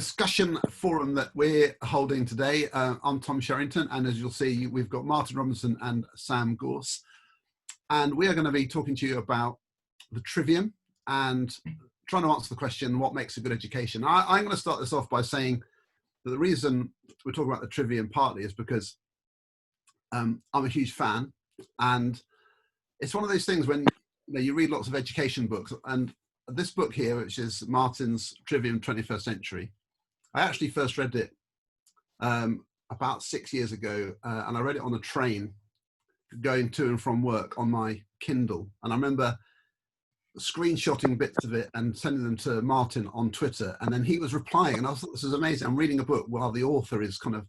Discussion forum that we're holding today. I'm Tom Sherrington, and as you'll see, we've got Martin Robinson and Sam Gorse, and we are going to be talking to you about the Trivium and trying to answer the question, what makes a good education? I'm going to start this off by saying that the reason we're talking about the Trivium partly is because I'm a huge fan, and it's one of those things when you read lots of education books, and this book here, which is Martin's Trivium 21st Century, I actually first read it about 6 years ago, and I read it on a train going to and from work on my Kindle. And I remember screenshotting bits of it and sending them to Martin on Twitter, and then he was replying, and I thought, this is amazing. I'm reading a book while the author is kind of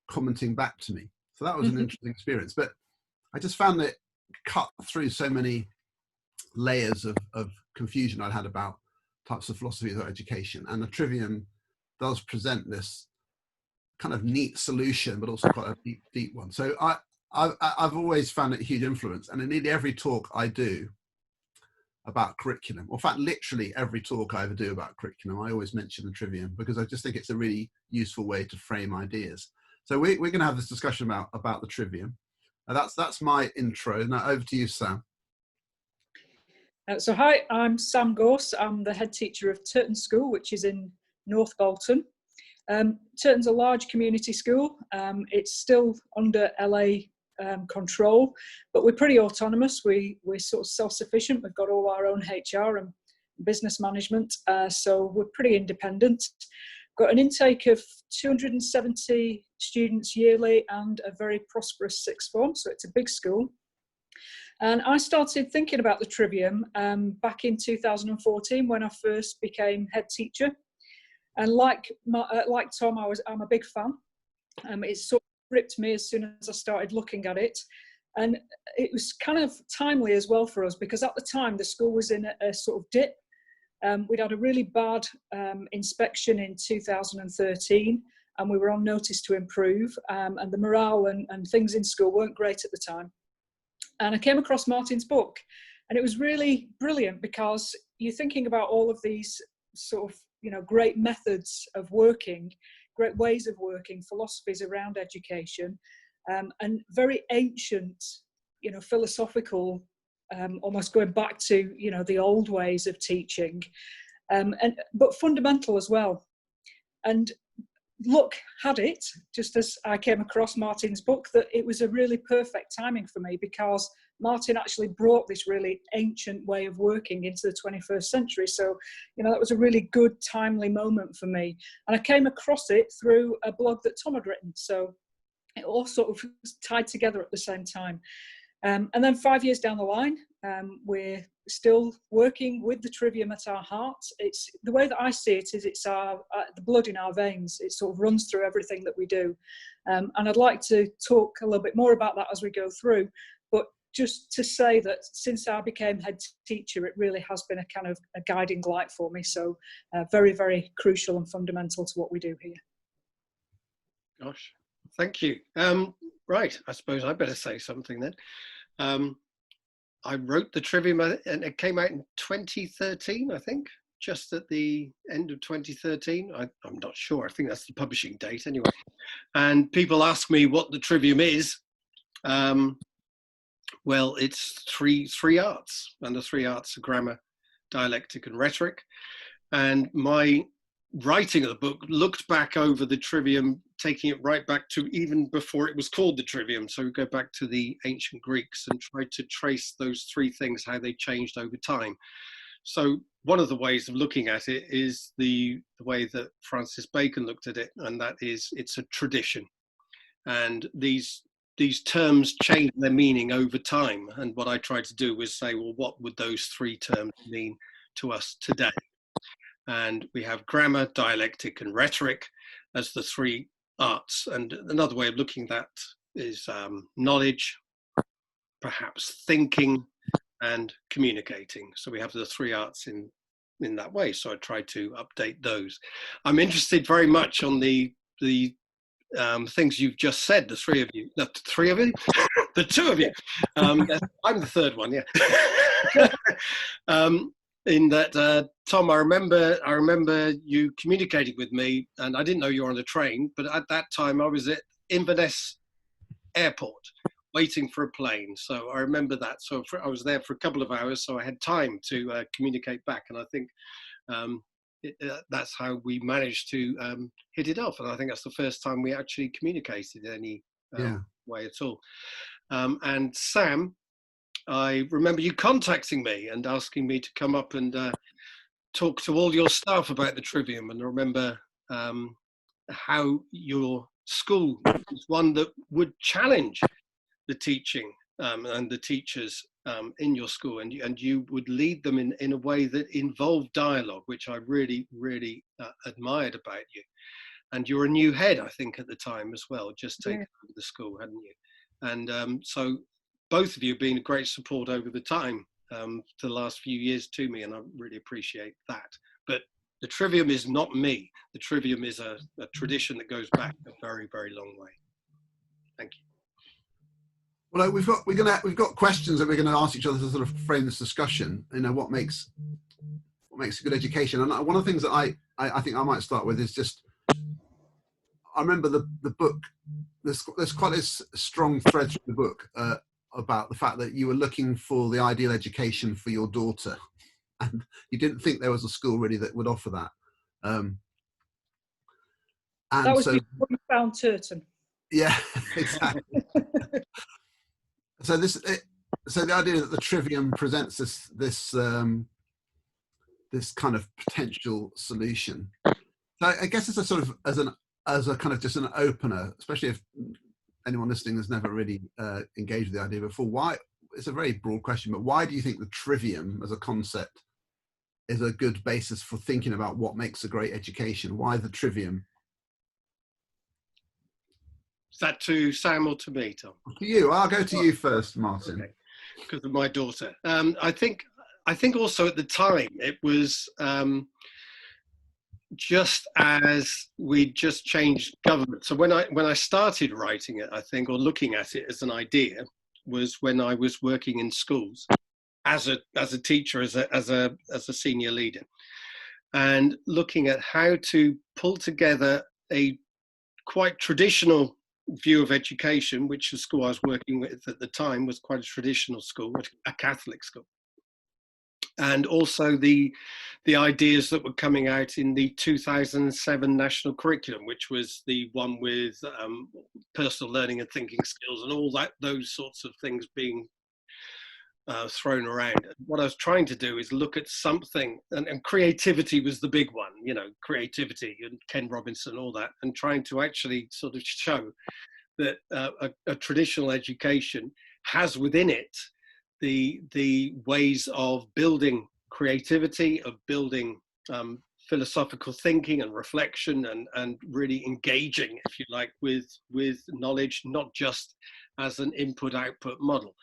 commenting back to me. So that was an interesting experience. But I just found it cut through so many layers of confusion I'd had about types of philosophy of education, and the Trivium does present this kind of neat solution, but also quite a deep one. So I've always found it a huge influence, and in nearly every talk I do about curriculum, or in fact, literally every talk I ever do about curriculum, I always mention the Trivium, because I just think it's a really useful way to frame ideas. So we're going to have this discussion about the Trivium. That's my intro. Now over to you, Sam. So hi, I'm Sam Gorse. I'm the head teacher of Turton School, which is in North Bolton. Turton's a large community school. It's still under LA control, but we're pretty autonomous. We're sort of self-sufficient. We've got all our own HR and business management, so we're pretty independent. Got an intake of 270 students yearly and a very prosperous sixth form, so it's a big school. And I started thinking about the Trivium back in 2014 when I first became head teacher. And like Tom, I'm a big fan. It sort of gripped me as soon as I started looking at it. And it was kind of timely as well for us, because at the time the school was in a sort of dip. We'd had a really bad inspection in 2013, and we were on notice to improve. And the morale and things in school weren't great at the time. And I came across Martin's book, and it was really brilliant, because you're thinking about all of these sort of, great methods of working, great ways of working, philosophies around education, and very ancient, philosophical, almost going back to, the old ways of teaching, but fundamental as well. And luck had it, just as I came across Martin's book, that it was a really perfect timing for me, because Martin actually brought this really ancient way of working into the 21st century. So, that was a really good, timely moment for me. And I came across it through a blog that Tom had written. So it all sort of was tied together at the same time. And then 5 years down the line, we're still working with the Trivium at our hearts. It's the way that I see it is it's the blood in our veins. It sort of runs through everything that we do. And I'd like to talk a little bit more about that as we go through. But just to say that since I became head teacher, it really has been a kind of a guiding light for me. So very, very crucial and fundamental to what we do here. Gosh, thank you. Right, I suppose I better say something then. I wrote the Trivium, and it came out in 2013, I think, just at the end of 2013. I'm not sure. I think that's the publishing date anyway. And people ask me what the Trivium is. Well, it's three arts, and the three arts are grammar, dialectic, and rhetoric. And my writing of the book looked back over the Trivium, taking it right back to even before it was called the Trivium. So we go back to the ancient Greeks and try to trace those three things, how they changed over time. So one of the ways of looking at it is the way that Francis Bacon looked at it, and that is it's a tradition. And these terms change their meaning over time. And what I tried to do was say, well, what would those three terms mean to us today? And we have grammar, dialectic, and rhetoric as the three arts. And another way of looking at that is knowledge, perhaps thinking, and communicating. So we have the three arts in that way. So I tried to update those. I'm interested very much on the things you've just said, the three of you. Not the three of you? The two of you. I'm the third one, yeah. in that, Tom, I remember you communicating with me, and I didn't know you were on the train, but at that time I was at Inverness Airport waiting for a plane. So I remember that. So I was there for a couple of hours, so I had time to communicate back. And I think that's how we managed to hit it off. And I think that's the first time we actually communicated in any way at all. And Sam, I remember you contacting me and asking me to come up and talk to all your staff about the Trivium. And I remember how your school was one that would challenge the teaching and the teachers in your school, and you would lead them in a way that involved dialogue, which I really, really admired about you. And you were a new head, I think, at the time as well, just taken over the school, hadn't you? And so both of you have been a great support over the time, for the last few years to me, and I really appreciate that. But the Trivium is not me. The Trivium is a tradition that goes back a very, very long way. Thank you. Well, we've got questions that we're going to ask each other to sort of frame this discussion. You know, what makes a good education? And one of the things that I think I might start with is just, I remember the book. There's quite a strong thread through the book about the fact that you were looking for the ideal education for your daughter, and you didn't think there was a school really that would offer that. And that was before you found Turton. Yeah, exactly. So the idea that the Trivium presents this kind of potential solution. So I guess it's a sort of as a kind of just an opener, especially if anyone listening has never really engaged with the idea before. Why? It's a very broad question, but why do you think the Trivium as a concept is a good basis for thinking about what makes a great education? Why the Trivium? Is that to Sam or to me, Tom? To you. I'll go to you first, Martin. Okay. Because of my daughter. I think also at the time it was just as we just changed government. So when I started writing it, I think, or looking at it as an idea, was when I was working in schools as a teacher, as a senior leader, and looking at how to pull together a quite traditional view of education, which the school I was working with at the time was quite a traditional school, a Catholic school, and also the ideas that were coming out in the 2007 national curriculum, which was the one with personal learning and thinking skills and all those sorts of things being thrown around. What I was trying to do is look at something, and creativity was the big one, you know, creativity and Ken Robinson, all that, and trying to actually sort of show that a traditional education has within it the ways of building creativity, of building philosophical thinking and reflection, and really engaging, if you like, with knowledge, not just as an input-output model.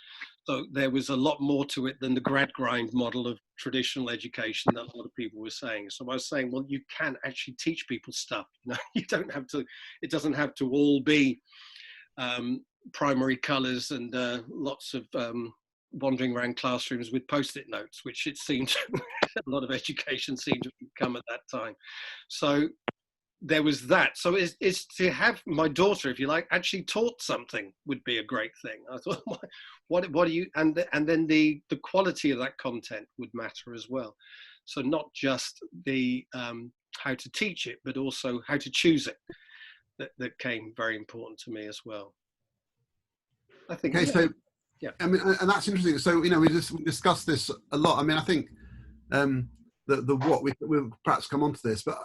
So there was a lot more to it than the grad grind model of traditional education that a lot of people were saying. So I was saying, well, you can actually teach people stuff. You know, you don't have to. It doesn't have to all be primary colours and lots of wandering around classrooms with post-it notes, which it seemed a lot of education seemed to become at that time. So there was that. So it's to have my daughter, if you like, actually taught something would be a great thing. I thought, what do you, and then the quality of that content would matter as well. So not just the how to teach it, but also how to choose it. That came very important to me as well. I think. Okay, so yeah, I mean, and that's interesting. So we discussed this a lot. I mean, I think the what we'll perhaps come on to this, but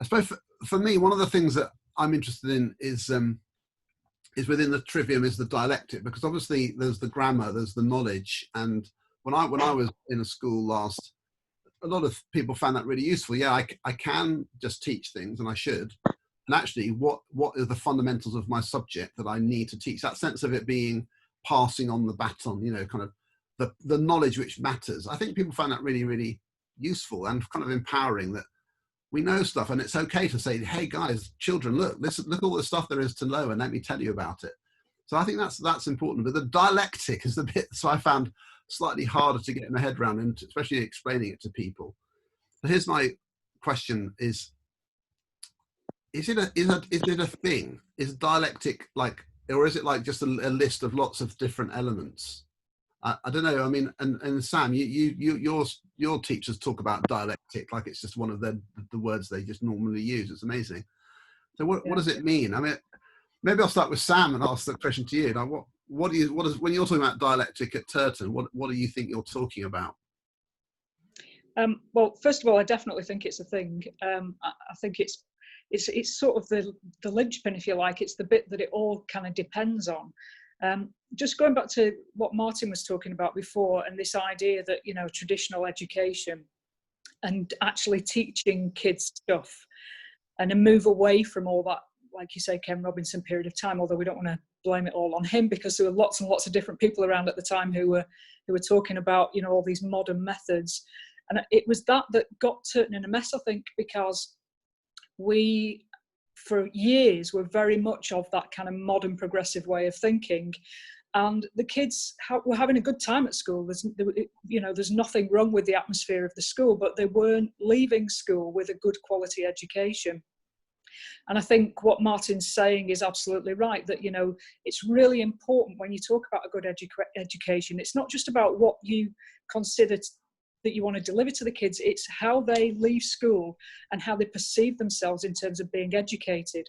I suppose for me, one of the things that I'm interested in is within the Trivium is the dialectic, because obviously there's the grammar, there's the knowledge, and when I was in a school last, a lot of people found that really useful. Yeah, I can just teach things, and I should. And actually, what are the fundamentals of my subject that I need to teach? That sense of it being passing on the baton, you know, kind of the knowledge which matters. I think people find that really, really useful and kind of empowering, that we know stuff, and it's okay to say, hey guys, children, look all the stuff there is to know, and let me tell you about it. So I think that's important. But the dialectic is the bit, so I found slightly harder to get my head around, and especially explaining it to people. So here's my question: is it a thing? Is dialectic like, or is it like just a list of lots of different elements? I don't know. I mean, and Sam, your teachers talk about dialectic like it's just one of the words they just normally use. It's amazing. So what does it mean? I mean, maybe I'll start with Sam and ask the question to you. Like, what is when you're talking about dialectic at Turton? What do you think you're talking about? Well, first of all, I definitely think it's a thing. I think it's sort of the linchpin, if you like. It's the bit that it all kind of depends on. Just going back to what Martin was talking about before, and this idea that, you know, traditional education and actually teaching kids stuff, and a move away from all that, like you say, Ken Robinson period of time, although we don't want to blame it all on him, because there were lots and lots of different people around at the time who were talking about, you know, all these modern methods. And it was that got Turton in a mess, I think, because we, for years, were very much of that kind of modern progressive way of thinking. And the kids were having a good time at school. There's nothing wrong with the atmosphere of the school, but they weren't leaving school with a good quality education. And I think what Martin's saying is absolutely right, that, you know, it's really important when you talk about a good education. It's not just about what you consider that you want to deliver to the kids, it's how they leave school and how they perceive themselves in terms of being educated.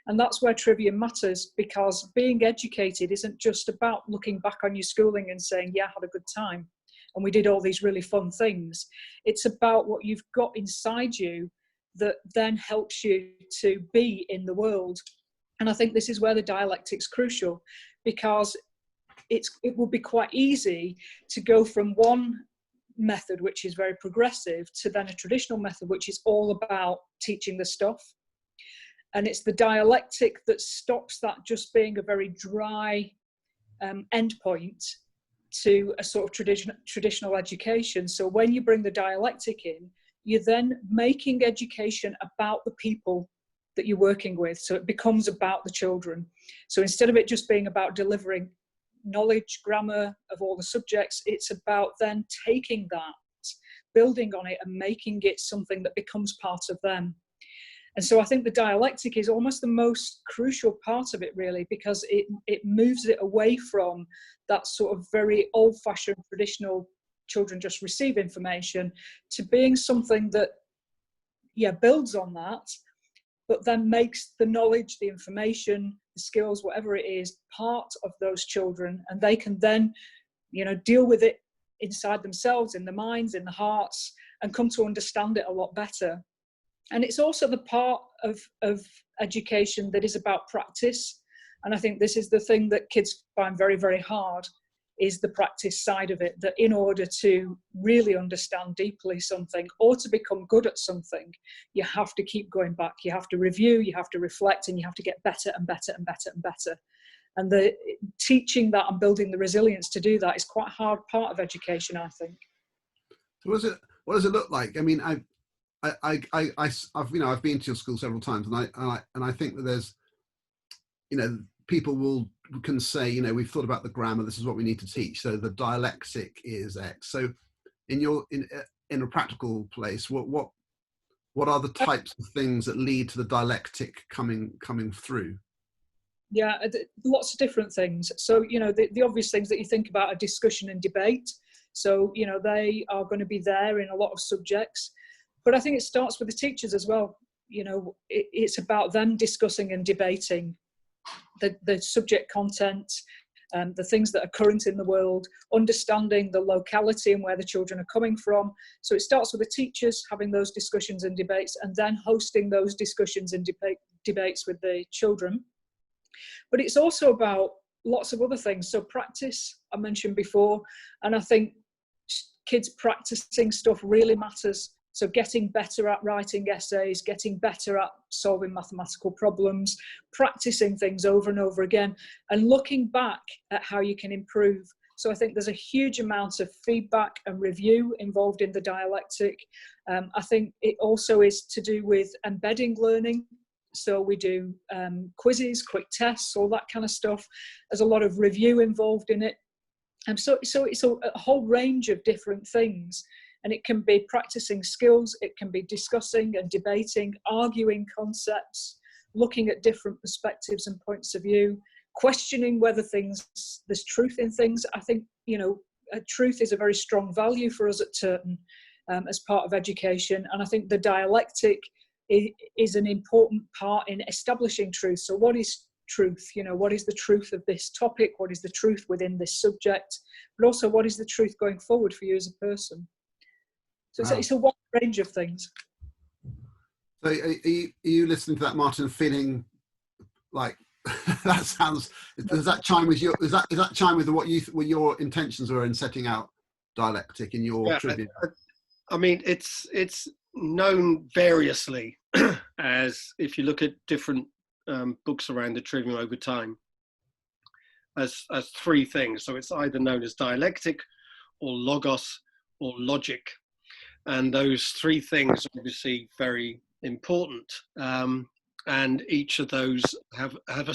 And that's where Trivium matters, because being educated isn't just about looking back on your schooling and saying, yeah, I had a good time and we did all these really fun things. It's about what you've got inside you that then helps you to be in the world. And I think this is where the dialectic's crucial, because it will be quite easy to go from one method, which is very progressive, to then a traditional method, which is all about teaching the stuff. And it's the dialectic that stops that just being a very dry endpoint to a sort of traditional education. So when you bring the dialectic in, you're then making education about the people that you're working with. So it becomes about the children. So instead of it just being about delivering knowledge, grammar of all the subjects, it's about then taking that, building on it and making it something that becomes part of them. And so I think the dialectic is almost the most crucial part of it, really, because it moves it away from that sort of very old-fashioned traditional children just receive information to being something that, yeah, builds on that, but then makes the knowledge, the information, the skills, whatever it is, part of those children. And they can then, you know, deal with it inside themselves, in their minds, in their hearts, and come to understand it a lot better. And it's also the part of education that is about practice. And I think this is the thing that kids find very, very hard, is the practice side of it, that in order to really understand deeply something or to become good at something, you have to keep going back, you have to review, you have to reflect, and you have to get better and better and better and better. And the teaching that and building the resilience to do that is quite a hard part of education, I think. So what does it look like? I mean, I've been to your school several times, and I think that there's, you know, people can say, you know, we've thought about the grammar, this is what we need to teach, so the dialectic is X. So in a practical place, what are the types of things that lead to the dialectic coming through? Yeah, lots of different things. So, you know, the obvious things that you think about are discussion and debate. So, you know, they are going to be there in a lot of subjects. But I think it starts with the teachers as well. You know, it's about them discussing and debating the subject content, the things that are current in the world, understanding the locality and where the children are coming from. So it starts with the teachers having those discussions and debates, and then hosting those discussions and debates with the children. But it's also about lots of other things. So practice, I mentioned before, and I think kids practicing stuff really matters. So getting better at writing essays, getting better at solving mathematical problems, practicing things over and over again, and looking back at how you can improve. So I think there's a huge amount of feedback and review involved in the dialectic. I think it also is to do with embedding learning. So we do quizzes, quick tests, all that kind of stuff. There's a lot of review involved in it. So it's a whole range of different things, and it can be practicing skills, it can be discussing and debating, arguing concepts, looking at different perspectives and points of view, questioning whether there's truth in things. I think, truth is a very strong value for us at Turton as part of education, and I think the dialectic is an important part in establishing truth. So what is truth? What is the truth of this topic? What is the truth within this subject? But also, what is the truth going forward for you as a person? So it's a wide range of things. So are you listening to that, Martin, feeling like that sounds, does that chime with your, is that chime with what your intentions were in setting out dialectic in your trivia? I mean, it's known variously as, if you look at different books around the Trivium over time, as three things. So it's either known as dialectic or logos or logic. And those three things are obviously very important. And each of those have a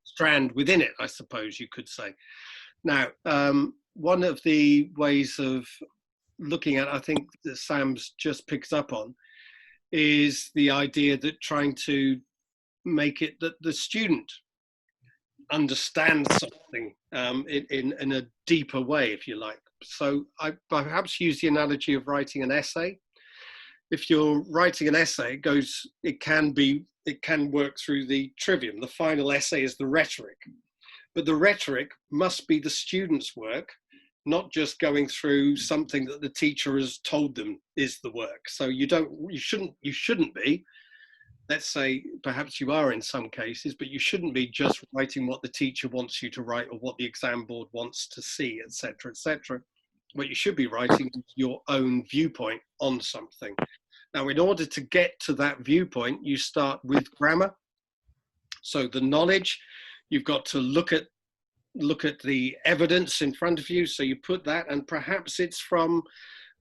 strand within it, I suppose you could say. Now, one of the ways of looking at, I think that Sam's just picked up on, is the idea that trying to make it that the student understands something in a deeper way, if you like. So I perhaps use the analogy of writing an essay. If you're writing an essay, it can work through the trivium. The final essay is the rhetoric, but the rhetoric must be the student's work, not just going through something that the teacher has told them is the work. So you shouldn't be, let's say, perhaps you are in some cases, but you shouldn't be just writing what the teacher wants you to write or what the exam board wants to see, etc., etc. What you should be writing is your own viewpoint on something. Now, in order to get to that viewpoint, you start with grammar. So the knowledge, you've got to look at the evidence in front of you. So you put that, and perhaps it's from,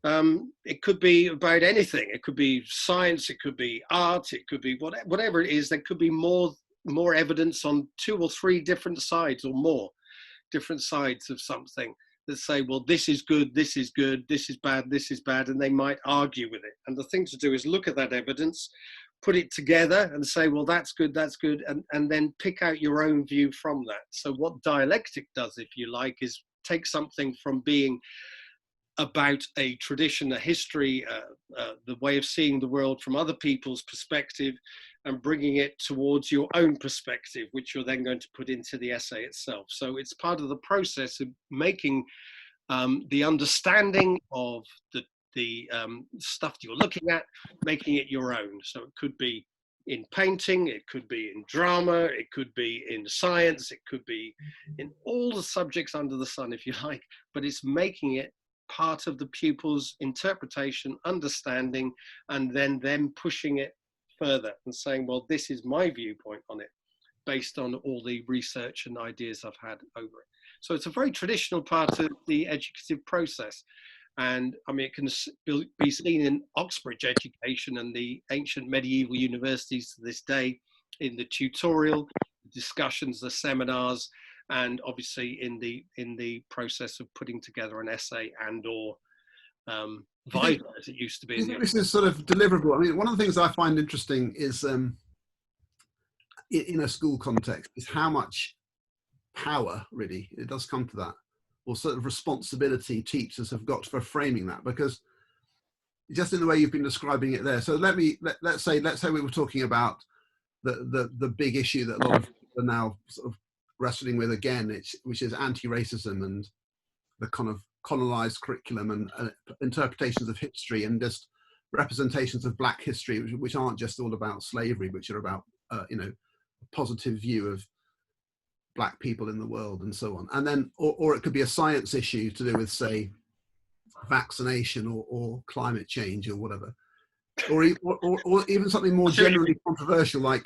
it could be about anything. It could be science, it could be art, it could be whatever it is. There could be more evidence on 2 or 3 different sides or more different sides of something that say, well, this is good, this is good, this is bad, and they might argue with it. And the thing to do is look at that evidence, put it together and say, well, that's good, and then pick out your own view from that. So what dialectic does, if you like, is take something from being about a tradition, a history, the way of seeing the world from other people's perspective, and bringing it towards your own perspective, which you're then going to put into the essay itself. So it's part of the process of making the understanding of the stuff you're looking at, making it your own. So it could be in painting, it could be in drama, it could be in science, it could be in all the subjects under the sun, if you like, but it's making it part of the pupil's interpretation, understanding, and then them pushing it further and saying, well, this is my viewpoint on it based on all the research and ideas I've had over it. So it's a very traditional part of the educative process. And I mean, it can be seen in Oxbridge education and the ancient medieval universities to this day, in the tutorial, discussions, the seminars, and obviously in the process of putting together an essay and or Viva, as it used to be. This is sort of deliverable. I mean, one of the things I find interesting is in a school context is how much power, really, it does come to that, or sort of responsibility teachers have got for framing that, because just in the way you've been describing it there. So let's say we were talking about the big issue that a lot of people are now sort of wrestling with again, which is anti-racism and the kind of colonized curriculum and interpretations of history and just representations of Black history, which aren't just all about slavery, which are about a positive view of Black people in the world and so on. And then, or it could be a science issue to do with, say, vaccination or climate change or whatever, or even something more generally controversial like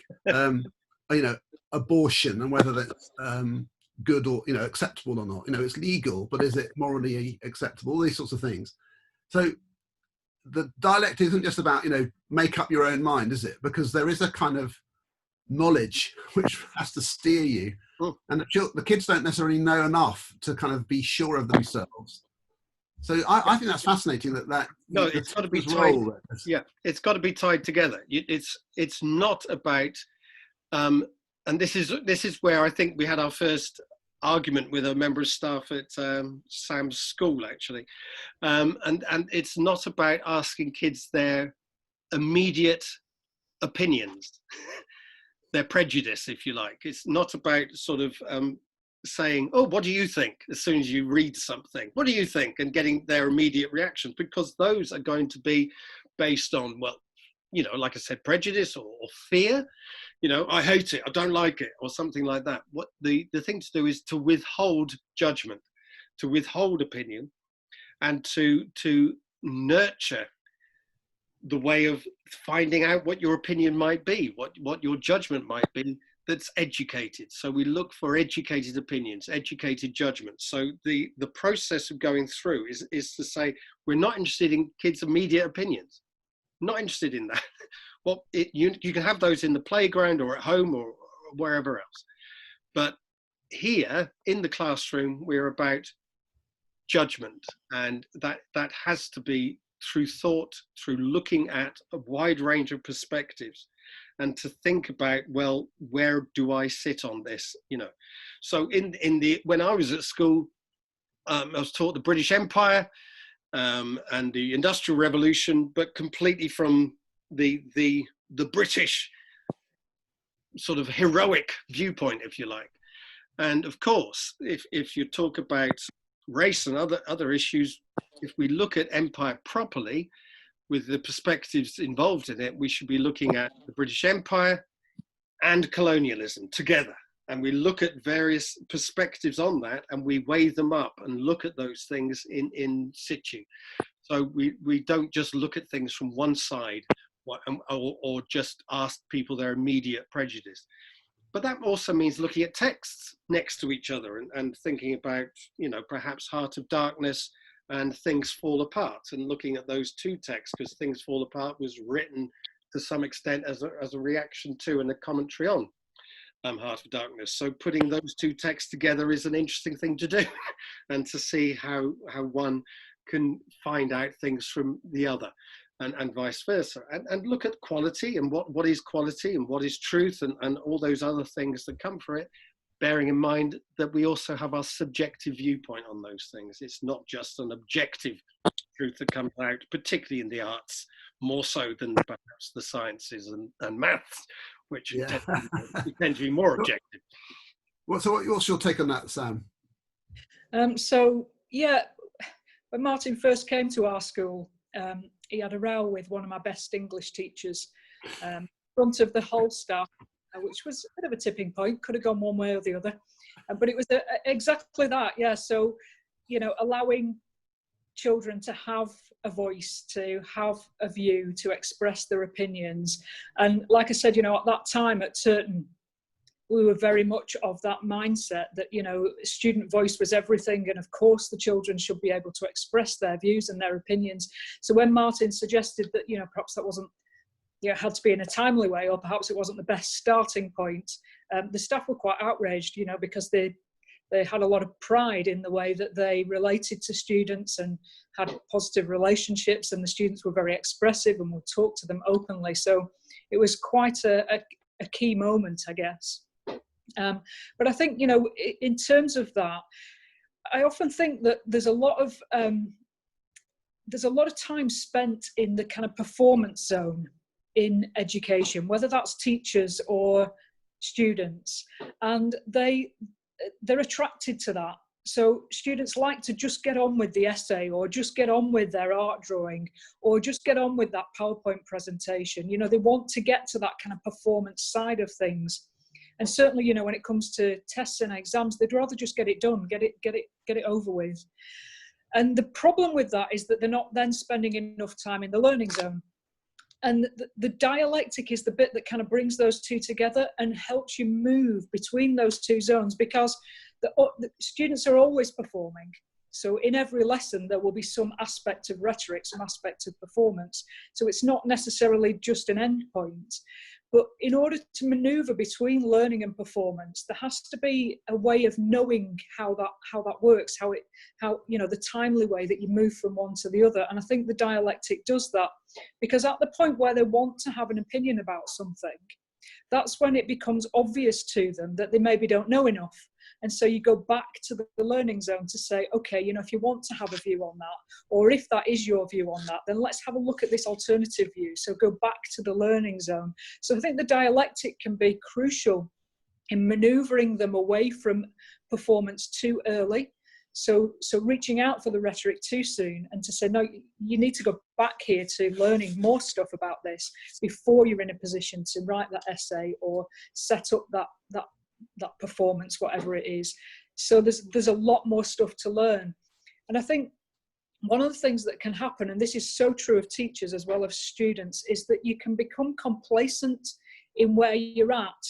abortion and whether that's good or acceptable or not. It's legal, but is it morally acceptable? All these sorts of things. So the dialect isn't just about make up your own mind, is it? Because there is a kind of knowledge which has to steer you. And the kids don't necessarily know enough to kind of be sure of themselves. So I think that's fascinating that no, it's got to be tied. Yeah, it's got to be tied together. It's not about, and this is where I think we had our first argument with a member of staff at Sam's school, actually, and it's not about asking kids their immediate opinions. Their prejudice, if you like. It's not about sort of saying, oh, what do you think? As soon as you read something, what do you think? And getting their immediate reactions, because those are going to be based on, well, you know, like I said, prejudice or fear. You know, I hate it, I don't like it, or something like that. What the thing to do is to withhold judgment, to withhold opinion, and to nurture the way of finding out what your opinion might be, what your judgment might be, that's educated. So we look for educated opinions, educated judgments. So the process of going through is to say, we're not interested in kids' immediate opinions, not interested in that. Well, you can have those in the playground or at home or wherever else. But here in the classroom, we're about judgment, and that has to be through thought, through looking at a wide range of perspectives, and to think about, well, where do I sit on this? You know, so when I was at school, I was taught the British Empire and the Industrial Revolution, but completely from the British sort of heroic viewpoint, if you like. And of course, if you talk about race and other issues, if we look at empire properly, with the perspectives involved in it, we should be looking at the British Empire and colonialism together. And we look at various perspectives on that, and we weigh them up and look at those things in situ. So we don't just look at things from one side or just ask people their immediate prejudice. But that also means looking at texts next to each other and thinking about, you know, perhaps Heart of Darkness and Things Fall Apart, and looking at those two texts, because Things Fall Apart was written to some extent as a reaction to and a commentary on Heart of Darkness. So putting those two texts together is an interesting thing to do, and to see how one can find out things from the other, and vice versa, and look at quality and what is quality and what is truth, and all those other things that come from it, bearing in mind that we also have our subjective viewpoint on those things. It's not just an objective truth that comes out, particularly in the arts, more so than perhaps the sciences and maths, which tend to be more objective. So what's your take on that, Sam? So, yeah, when Martin first came to our school, he had a row with one of my best English teachers in front of the whole staff, which was a bit of a tipping point, could have gone one way or the other. But it was exactly that, yeah. So, you know, allowing children to have a voice, to have a view, to express their opinions. And like I said, you know, at that time at Turton, we were very much of that mindset that, you know, student voice was everything. And of course, the children should be able to express their views and their opinions. So when Martin suggested that, you know, perhaps that wasn't, you know, had to be in a timely way, or perhaps it wasn't the best starting point, the staff were quite outraged, you know, because they had a lot of pride in the way that they related to students and had positive relationships, and the students were very expressive and would talk to them openly. So it was quite a key moment, I guess. But I think, you know, in terms of that, I often think that there's a lot of time spent in the kind of performance zone in education, whether that's teachers or students, and they're attracted to that. So students like to just get on with the essay, or just get on with their art drawing, or just get on with that PowerPoint presentation. You know, they want to get to that kind of performance side of things. And certainly, you know, when it comes to tests and exams, they'd rather just get it done, get it over with. And the problem with that is that they're not then spending enough time in the learning zone. And the dialectic is the bit that kind of brings those two together and helps you move between those two zones, because the students are always performing. So in every lesson, there will be some aspect of rhetoric, some aspect of performance. So it's not necessarily just an end point. But in order to maneuver between learning and performance, there has to be a way of knowing how that works, how the timely way that you move from one to the other. And I think the dialectic does that, because at the point where they want to have an opinion about something, that's when it becomes obvious to them that they maybe don't know enough. And so you go back to the learning zone to say, okay, if you want to have a view on that, or if that is your view on that, then let's have a look at this alternative view. So go back to the learning zone. So I think the dialectic can be crucial in maneuvering them away from performance too early. So reaching out for the rhetoric too soon, and to say, no, you need to go back here to learning more stuff about this before you're in a position to write that essay or set up that performance, whatever it is. So there's a lot more stuff to learn. And I think one of the things that can happen, and this is so true of teachers as well as students, is that you can become complacent in where you're at.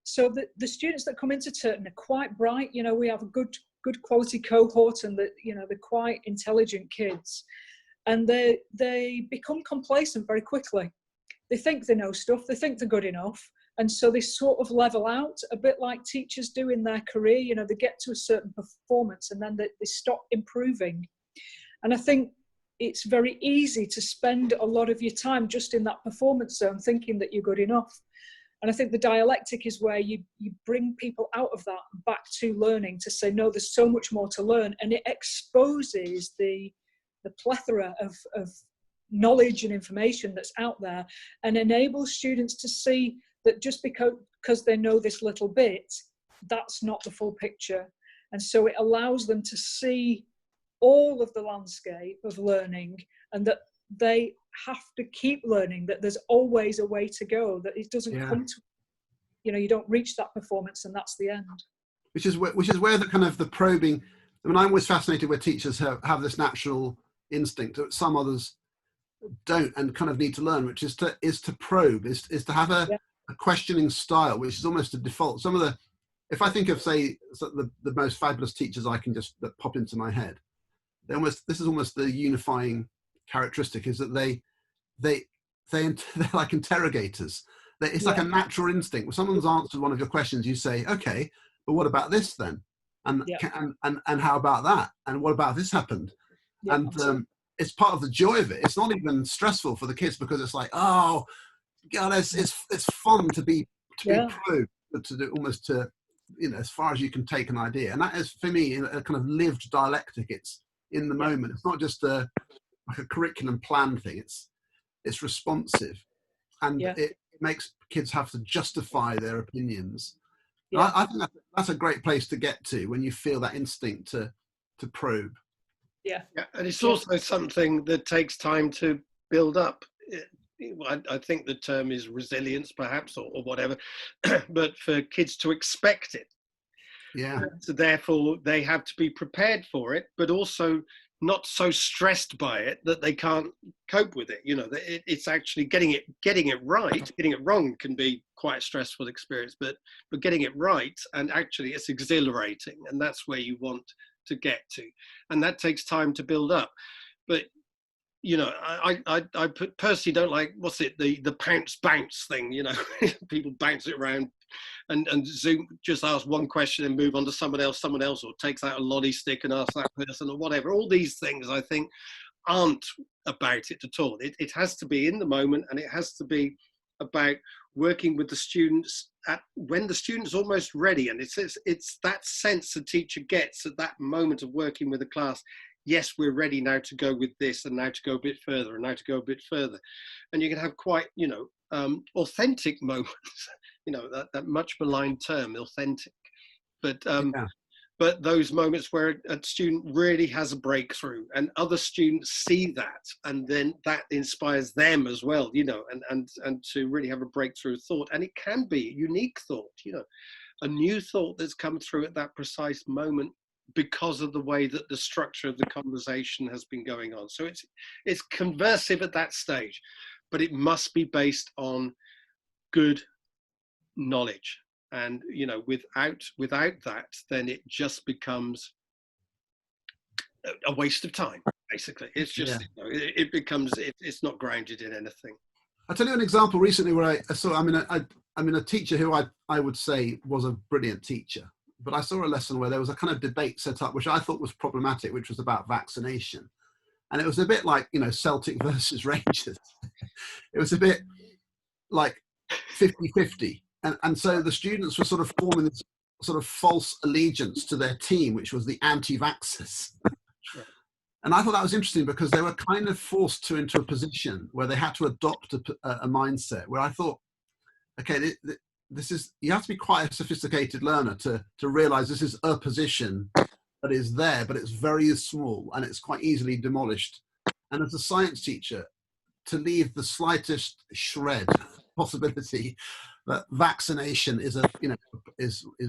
So the students that come into Turton are quite bright. We have a good quality cohort, and they're quite intelligent kids, and they become complacent very quickly. They think they know stuff, they think they're good enough, and so they sort of level out, a bit like teachers do in their career. They get to a certain performance and then they stop improving. And I think it's very easy to spend a lot of your time just in that performance zone, thinking that you're good enough. And I think the dialectic is where you bring people out of that back to learning, to say, no, there's so much more to learn. And it exposes the plethora of knowledge and information that's out there, and enables students to see that just because they know this little bit, that's not the full picture. And so it allows them to see all of the landscape of learning, and that they have to keep learning, that there's always a way to go, that it doesn't come to, you don't reach that performance and that's the end. Which is where the kind of the probing, I'm always fascinated where teachers have this natural instinct that some others don't and kind of need to learn, which is to probe, is to have a questioning style, which is almost a default. If I think of, say, the most fabulous teachers I can that pop into my head, this is almost the unifying characteristic, is that they're like interrogators. It's like a natural instinct. When someone's answered one of your questions, you say, okay, but what about this then? And how about that? And what about this happened? It's part of the joy of it. It's not even stressful for the kids, because it's like, oh God, it's fun to be probed, but to do almost to, as far as you can take an idea. And that is, for me, a kind of lived dialectic. It's in the moment. It's not just like a curriculum plan thing. It's responsive, and it makes kids have to justify their opinions. I think that's a great place to get to when you feel that instinct to probe. And it's also something that takes time to build up. I think the term is resilience, perhaps, or whatever, but for kids to expect it. So therefore they have to be prepared for it, but also not so stressed by it that they can't cope with it. It's actually getting it right. Getting it wrong can be quite a stressful experience, but getting it right, and actually it's exhilarating, and that's where you want to get to, and that takes time to build up. But I personally don't like, the bounce thing, people bounce it around and Zoom just ask one question and move on to someone else, or takes out a lolly stick and asks that person, or whatever. All these things, I think, aren't about it at all. It has to be in the moment, and it has to be about working with the students when the student's almost ready. And it's that sense the teacher gets at that moment of working with the class. Yes, we're ready now to go with this, and now to go a bit further, and now to go a bit further. And you can have quite, authentic moments, that much maligned term, authentic. But those moments where a student really has a breakthrough, and other students see that, and then that inspires them as well, and to really have a breakthrough of thought. And it can be a unique thought, a new thought that's come through at that precise moment, because of the way that the structure of the conversation has been going on. So it's conversive at that stage, but it must be based on good knowledge. And without that, then it just becomes a waste of time. Basically, it's just it's not grounded in anything. I'll tell you an example recently where I saw, a teacher who I would say was a brilliant teacher, but I saw a lesson where there was a kind of debate set up, which I thought was problematic, which was about vaccination. And it was a bit like, Celtic versus Rangers. It was a bit like 50-50. And so the students were sort of forming this sort of false allegiance to their team, which was the anti-vaxxers. And I thought that was interesting because they were kind of forced into a position where they had to adopt a mindset where I thought, okay, this is, you have to be quite a sophisticated learner to realize this is a position that is there, but it's very small and it's quite easily demolished. And as a science teacher, to leave the slightest shred possibility that vaccination is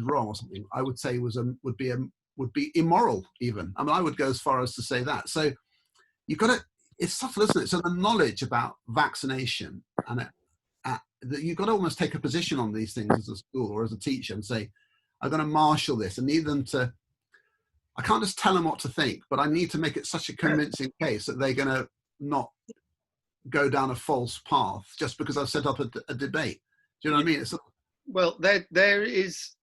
wrong or something, I would say would be immoral even. I mean, I would go as far as to say that. So you've got to, it's subtle, isn't it? So the knowledge about vaccination and that you've got to almost take a position on these things as a school or as a teacher and say, I'm going to marshal this and need them to, I can't just tell them what to think, but I need to make it such a convincing case that they're going to not go down a false path just because I've set up a debate. Do you know what I mean? Well, there is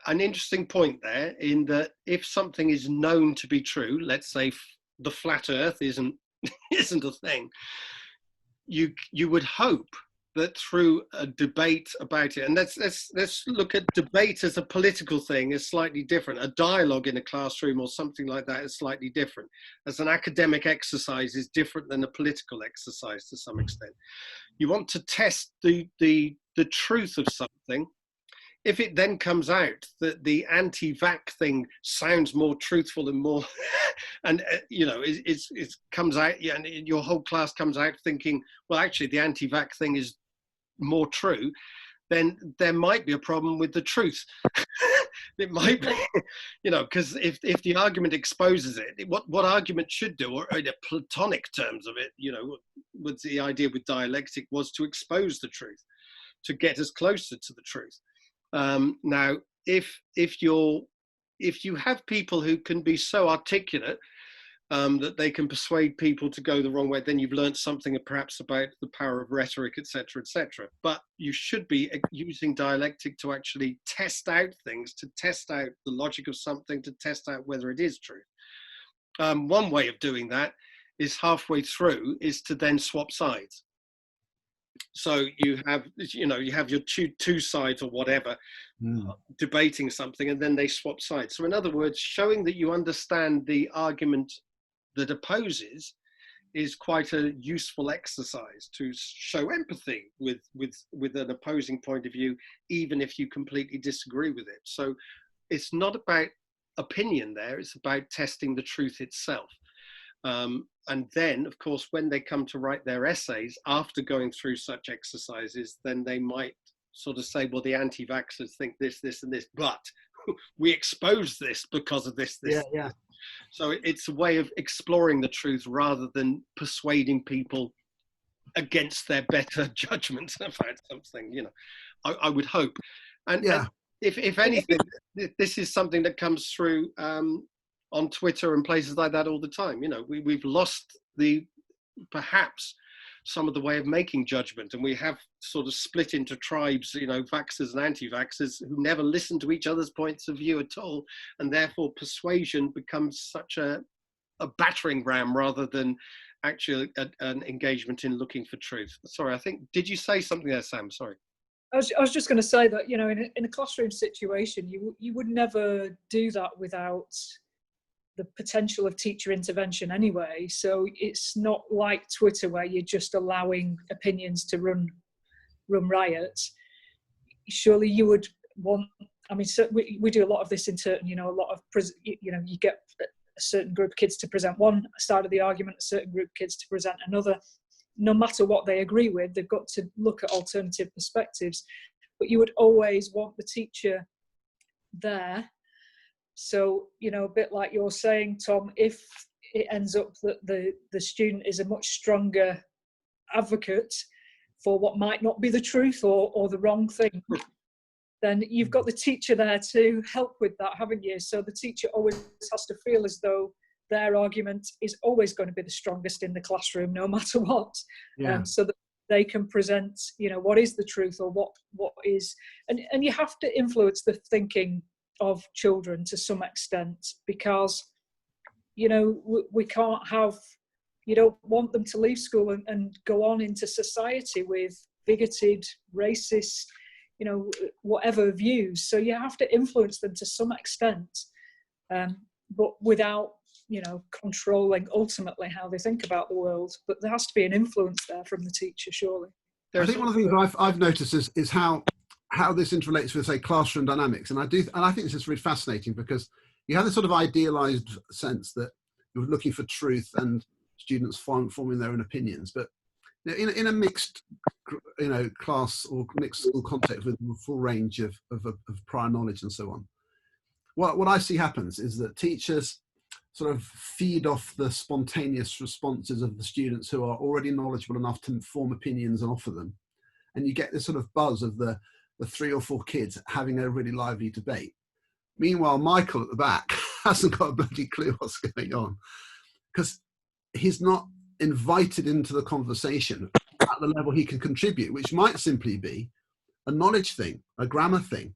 an interesting point there in that if something is known to be true, let's say the flat earth isn't a thing, you would hope that through a debate about it, and let's look at debate as a political thing is slightly different. A dialogue in a classroom or something like that is slightly different. As an academic exercise is different than a political exercise to some extent. You want to test the truth of something. If it then comes out that the anti-vax thing sounds more truthful and more, and it comes out, and your whole class comes out thinking, well, actually the anti-vax thing is more true, then there might be a problem with the truth. It might be, because if the argument exposes it, what argument should do, or in a Platonic terms of it, with the idea with dialectic was to expose the truth, to get us closer to the truth. Now, if you have people who can be so articulate that they can persuade people to go the wrong way, then you've learned something perhaps about the power of rhetoric, etc., etc. But you should be using dialectic to actually test out things, to test out the logic of something, to test out whether it is true. One way of doing that is halfway through is to then swap sides. So you have your two sides or whatever debating something, and then they swap sides. So in other words, showing that you understand the argument that opposes is quite a useful exercise to show empathy with an opposing point of view, even if you completely disagree with it. So it's not about opinion there, it's about testing the truth itself. And then, of course, when they come to write their essays after going through such exercises, then they might sort of say, well, the anti-vaxxers think this, this, and this, but we expose this because of this, this. Yeah. So it's a way of exploring the truth rather than persuading people against their better judgment about something, I would hope. And if anything, this is something that comes through on Twitter and places like that all the time. We've lost perhaps some of the way of making judgment, and we have sort of split into tribes, vaxxers and anti-vaxxers who never listen to each other's points of view at all, and therefore persuasion becomes such a battering ram rather than actually an engagement in looking for truth. Sorry, did you say something there, Sam? Sorry. I was just going to say that, in a classroom situation, you would never do that without the potential of teacher intervention anyway. So it's not like Twitter where you're just allowing opinions to run riot. Surely you would want, so we do a lot of this in Turton, a lot of, you get a certain group of kids to present one side of the argument, a certain group of kids to present another. No matter what they agree with, they've got to look at alternative perspectives. But you would always want the teacher there. So, a bit like you're saying, Tom, if it ends up that the student is a much stronger advocate for what might not be the truth or the wrong thing, then you've got the teacher there to help with that, haven't you? So the teacher always has to feel as though their argument is always going to be the strongest in the classroom, no matter what. Yeah. So that they can present, what is the truth, or what is, and you have to influence the thinking of children to some extent, because, we can't have, you don't want them to leave school and go on into society with bigoted, racist, whatever views. So you have to influence them to some extent, but without, controlling ultimately how they think about the world. But there has to be an influence there from the teacher, surely. I think one of the things I've noticed is how this interrelates with, say, classroom dynamics, and I think this is really fascinating, because you have this sort of idealized sense that you're looking for truth and students forming their own opinions, but in a mixed, class or mixed school context with a full range of prior knowledge and so on, what I see happens is that teachers sort of feed off the spontaneous responses of the students who are already knowledgeable enough to form opinions and offer them. And you get this sort of buzz of the 3 or 4 kids having a really lively debate. Meanwhile, Michael at the back hasn't got a bloody clue what's going on, because he's not invited into the conversation at the level he can contribute, which might simply be a knowledge thing, a grammar thing.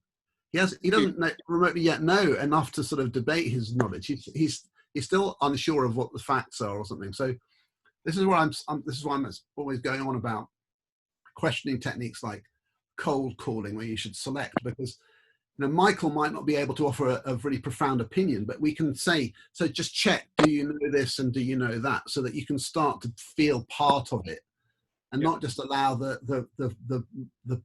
He doesn't remotely yet know enough to sort of debate his knowledge. He's still unsure of what the facts are or something. So this is why I'm always going on about questioning techniques like cold calling, where you should select, because Michael might not be able to offer a really profound opinion, but we can say, so just check, do you know this and do you know that, so that you can start to feel part of it, and not just allow the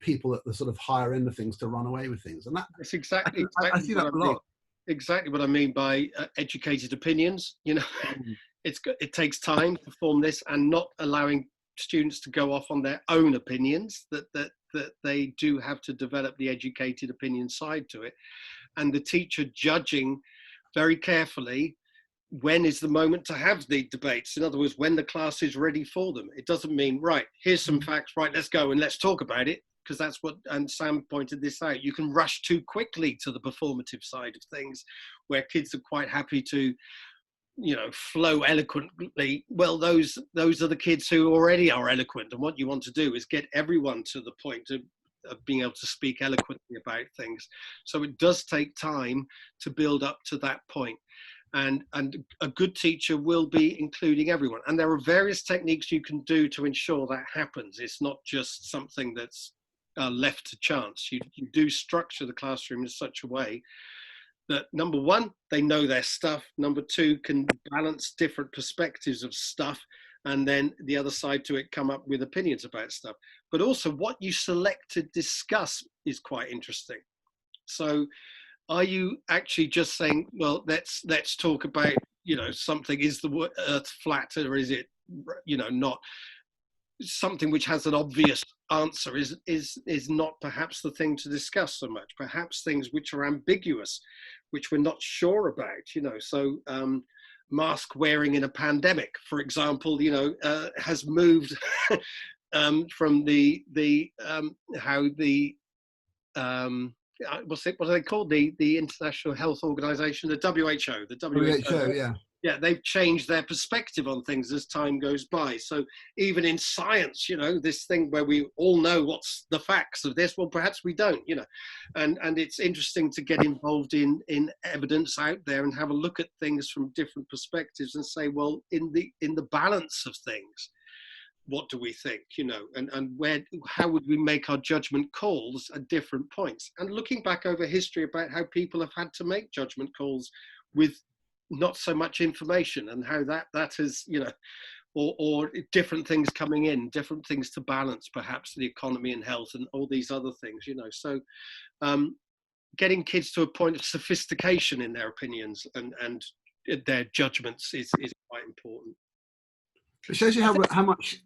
people at the sort of higher end of things to run away with things. And that's exactly I see that a lot. Exactly what I mean by educated opinions. It takes time to form this, and not allowing students to go off on their own opinions, that they do have to develop the educated opinion side to it, and the teacher judging very carefully when is the moment to have the debates. In other words, when the class is ready for them. It doesn't mean, right, here's some facts, right, let's go and let's talk about it, because that's what, and Sam pointed this out, you can rush too quickly to the performative side of things, where kids are quite happy to, flow eloquently. Well, those are the kids who already are eloquent, and what you want to do is get everyone to the point of being able to speak eloquently about things. So it does take time to build up to that point. And a good teacher will be including everyone. And there are various techniques you can do to ensure that happens. It's not just something that's left to chance. You do structure the classroom in such a way that, number one, they know their stuff. Number two, can balance different perspectives of stuff. And then the other side to it, come up with opinions about stuff. But also what you select to discuss is quite interesting. So are you actually just saying, well, let's talk about, something, is the earth flat, or is it, not? Something which has an obvious answer is not perhaps the thing to discuss so much. Perhaps things which are ambiguous, which we're not sure about, so mask wearing in a pandemic, for example, has moved from how the what are they called? The International Health Organization, the WHO. The WHO, yeah, they've changed their perspective on things as time goes by. So even in science, this thing where we all know what's the facts of this, well, perhaps we don't, and it's interesting to get involved in evidence out there and have a look at things from different perspectives and say, well, in the balance of things, what do we think, and how would we make our judgment calls at different points? And looking back over history about how people have had to make judgment calls with not so much information, and how that has, or different things coming in, different things to balance, perhaps the economy and health and all these other things, So getting kids to a point of sophistication in their opinions and their judgments is quite important. It shows you how much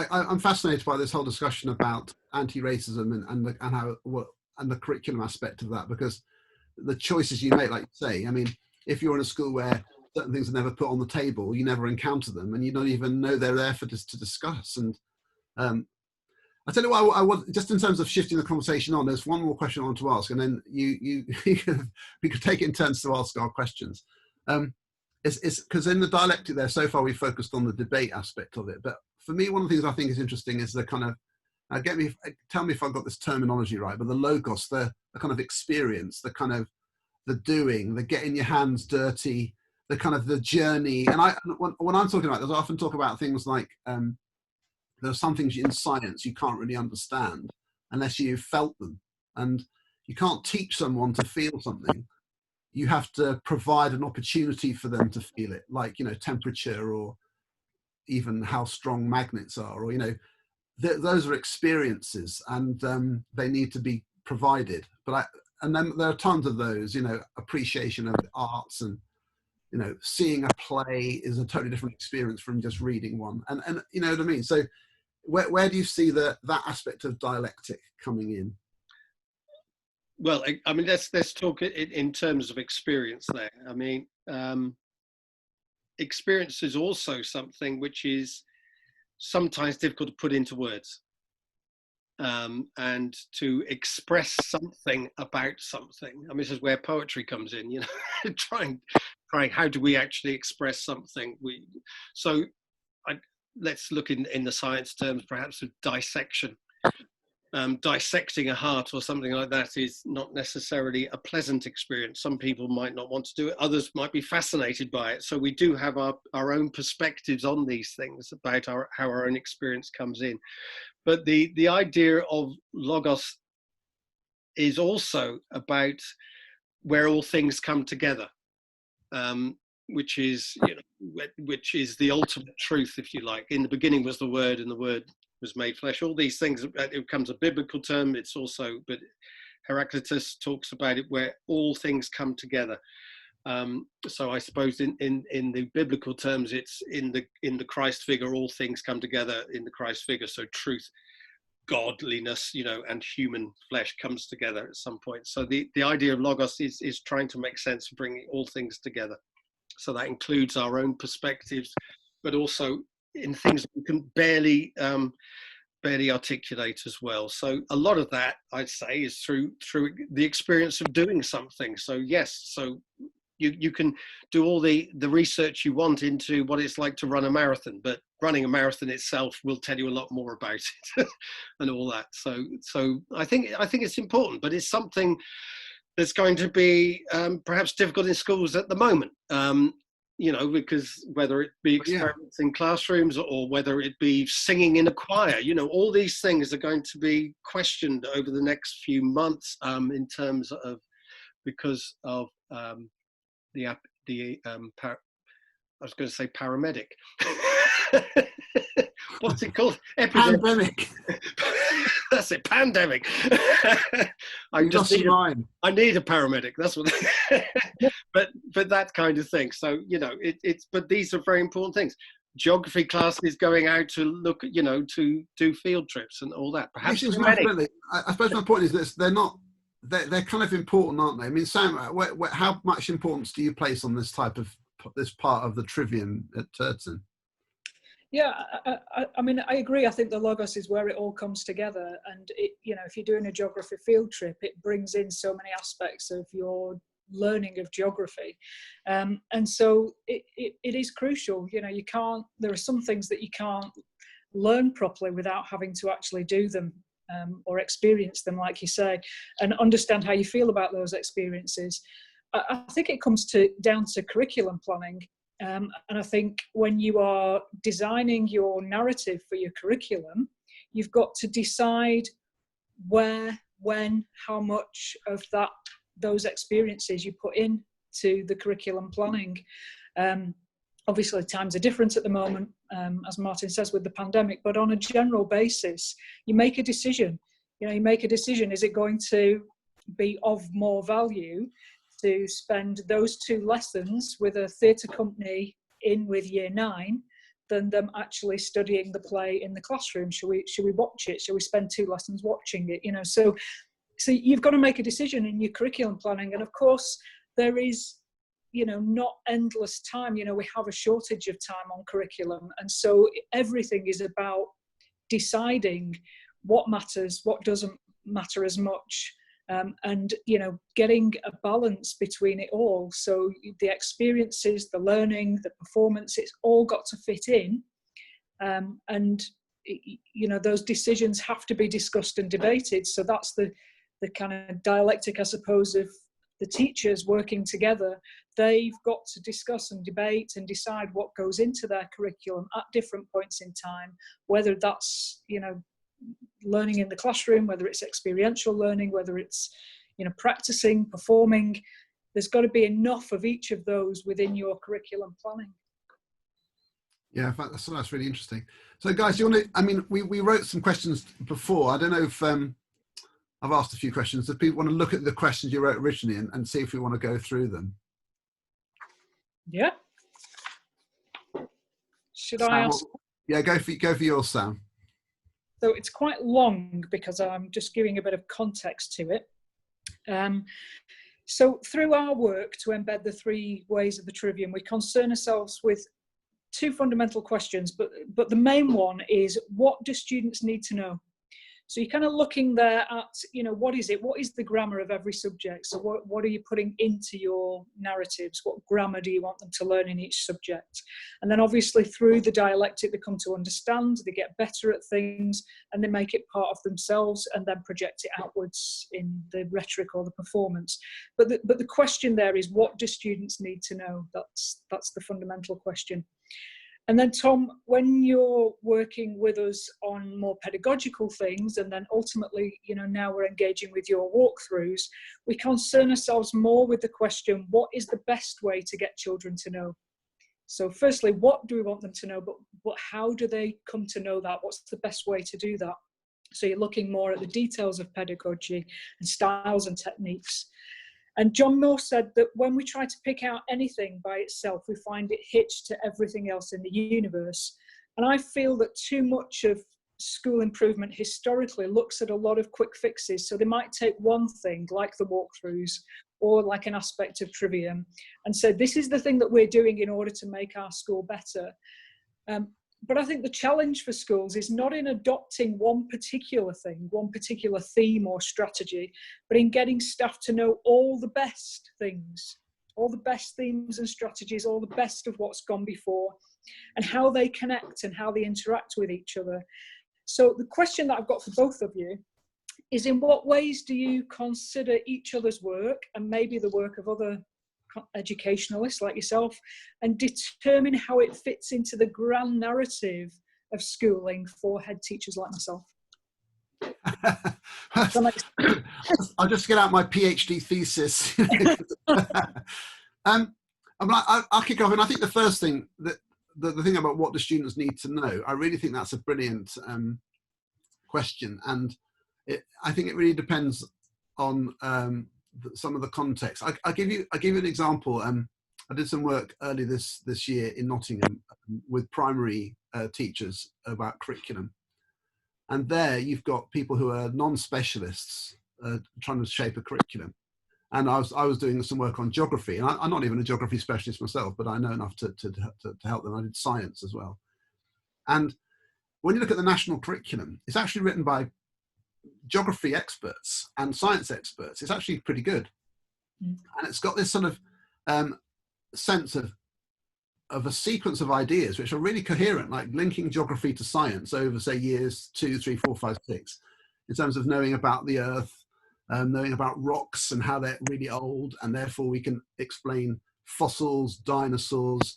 I'm fascinated by this whole discussion about anti-racism and the curriculum aspect of that, because the choices you make, like you say, I mean, if you're in a school where certain things are never put on the table, you never encounter them, and you don't even know they're there to discuss. And I tell you what, I want, just in terms of shifting the conversation on, there's one more question I want to ask, and then we could take it in turns to ask our questions. It's because in the dialectic there, so far we've focused on the debate aspect of it, but for me, one of the things I think is interesting is the kind of, tell me if I've got this terminology right, but the logos, the kind of experience, the kind of the doing, the getting your hands dirty, the kind of the journey. And when I'm talking about this, I often talk about things like there are some things in science you can't really understand unless you've felt them, and you can't teach someone to feel something. You have to provide an opportunity for them to feel it, like, you know, temperature, or even how strong magnets are, or, you know, those are experiences, and they need to be provided. And then there are tons of those, you know, appreciation of the arts, and, you know, seeing a play is a totally different experience from just reading one. And you know what I mean? So where do you see that aspect of dialectic coming in? Well, I mean, let's talk in terms of experience there. I mean, experience is also something which is sometimes difficult to put into words, and to express something about something. I mean, this is where poetry comes in, you know, trying, how do we actually express something? Let's look in the science terms, perhaps, of dissection. Dissecting a heart or something like that is not necessarily a pleasant experience. Some people might not want to do it, others might be fascinated by it. So we do have our own perspectives on these things about how our own experience comes in. But the idea of logos is also about where all things come together, which is, you know, which is the ultimate truth, if you like. In the beginning was the Word, and the Word was made flesh. All these things, it becomes a biblical term. It's also, but Heraclitus talks about it, where all things come together. So I suppose in the biblical terms, it's in the Christ figure, all things come together in the Christ figure. So truth, godliness, you know, and human flesh comes together at some point. So the idea of logos is trying to make sense of bringing all things together. So that includes our own perspectives, but also in things we can barely articulate as well. So a lot of that, I'd say, is through the experience of doing something. So yes, so you can do all the research you want into what it's like to run a marathon, but running a marathon itself will tell you a lot more about it and all that. So I think it's important, but it's something that's going to be perhaps difficult in schools at the moment. You know, because whether it be experiments in classrooms, or whether it be singing in a choir, you know, all these things are going to be questioned over the next few months, in terms of, because of I was going to say paramedic. What's it called? Pandemic. That's it, pandemic. I need a paramedic. That's what. but that kind of thing. So, you know, but these are very important things. Geography classes, going out to look, you know, to do field trips and all that. Perhaps I suppose my point is that they're kind of important, aren't they? I mean, Sam, how much importance do you place on this part of the Trivium at Turton? Yeah, I mean, I agree. I think the logos is where it all comes together. And, you know, if you're doing a geography field trip, it brings in so many aspects of your learning of geography. And so it is crucial. You know, there are some things that you can't learn properly without having to actually do them, or experience them, like you say, and understand how you feel about those experiences. I think it comes down to curriculum planning. And I think when you are designing your narrative for your curriculum, you've got to decide where, when, how much of those experiences you put into the curriculum planning. Obviously, times are different at the moment, as Martin says, with the pandemic, but on a general basis, you make a decision. You know, you make a decision, is it going to be of more value to spend those 2 lessons with a theatre company in with year 9 than them actually studying the play in the classroom? Should we watch it? Should we spend 2 lessons watching it? You know, so you've got to make a decision in your curriculum planning. And of course, there is, you know, not endless time. You know, we have a shortage of time on curriculum. And so everything is about deciding what matters, what doesn't matter as much. And, you know, getting a balance between it all. So the experiences, the learning, the performance, it's all got to fit in. And you know, those decisions have to be discussed and debated. So that's the kind of dialectic, I suppose, of the teachers working together. They've got to discuss and debate and decide what goes into their curriculum at different points in time, whether that's, you know, learning in the classroom, whether it's experiential learning, whether it's, you know, practicing, performing. There's got to be enough of each of those within your curriculum planning. Yeah, so that's really interesting. So guys, you want to, I mean, we wrote some questions before. I don't know if I've asked a few questions. If people want to look at the questions you wrote originally and see if we want to go through them. Yeah. Should Sam, I ask? Yeah, go for yours, Sam. So it's quite long because I'm just giving a bit of context to it. So through our work to embed the 3 ways of the Trivium, we concern ourselves with 2 fundamental questions, but the main one is, what do students need to know? So you're kind of looking there at, you know, what is the grammar of every subject? So what are you putting into your narratives? What grammar do you want them to learn in each subject? And then obviously through the dialectic, they come to understand, they get better at things, and they make it part of themselves and then project it outwards in the rhetoric or the performance. But the question there is, what do students need to know? That's the fundamental question. And then Tom, when you're working with us on more pedagogical things, and then ultimately, you know, now we're engaging with your walkthroughs, we concern ourselves more with the question, what is the best way to get children to know? So firstly, what do we want them to know, but how do they come to know that? What's the best way to do that? So you're looking more at the details of pedagogy and styles and techniques. And John Moore said that when we try to pick out anything by itself, we find it hitched to everything else in the universe. And I feel that too much of school improvement historically looks at a lot of quick fixes. So they might take one thing, like the walkthroughs, or like an aspect of Trivium, and say, this is the thing that we're doing in order to make our school better. But I think the challenge for schools is not in adopting one particular thing, one particular theme or strategy, but in getting staff to know all the best things, all the best themes and strategies, all the best of what's gone before, and how they connect and how they interact with each other. So the question that I've got for both of you is, in what ways do you consider each other's work and maybe the work of other educationalists like yourself, and determine how it fits into the grand narrative of schooling for head teachers like myself? I'll just get out my PhD thesis. I'll kick off, and I think the first thing, that the thing about what do students need to know, I really think that's a brilliant question, and I think it really depends on some of the context. I'll give you an example. I did some work early this year in Nottingham with primary teachers about curriculum, and there you've got people who are non-specialists trying to shape a curriculum. And I was doing some work on geography, and I'm not even a geography specialist myself, but I know enough to help them. I did science as well. And when you look at the national curriculum, it's actually written by geography experts and science experts. It's actually pretty good. And it's got this sort of sense of a sequence of ideas which are really coherent, like linking geography to science over, say, years 2, 3, 4, 5, 6, in terms of knowing about the earth, knowing about rocks and how they're really old, and therefore we can explain fossils, dinosaurs,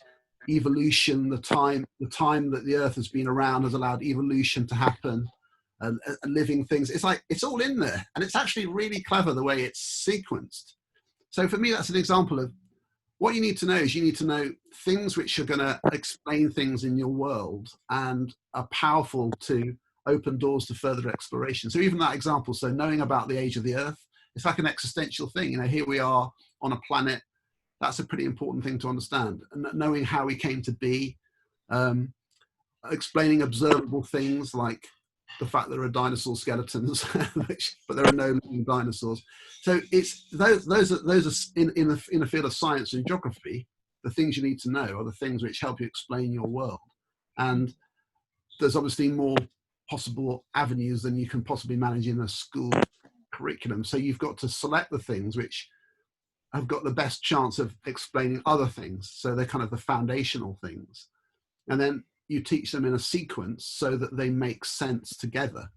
evolution, the time that the earth has been around has allowed evolution to happen. Living things, it's like it's all in there, and it's actually really clever the way it's sequenced. So for me, that's an example of what you need to know. Is you need to know things which are going to explain things in your world and are powerful to open doors to further exploration. So even that example, so knowing about the age of the earth, it's like an existential thing. You know, here we are on a planet. That's a pretty important thing to understand, and knowing how we came to be, explaining observable things like the fact there are dinosaur skeletons, but there are no living dinosaurs. So it's those are in the field of science and geography. The things you need to know are the things which help you explain your world. And there's obviously more possible avenues than you can possibly manage in a school curriculum. So you've got to select the things which have got the best chance of explaining other things. So they're kind of the foundational things. And then you teach them in a sequence so that they make sense together.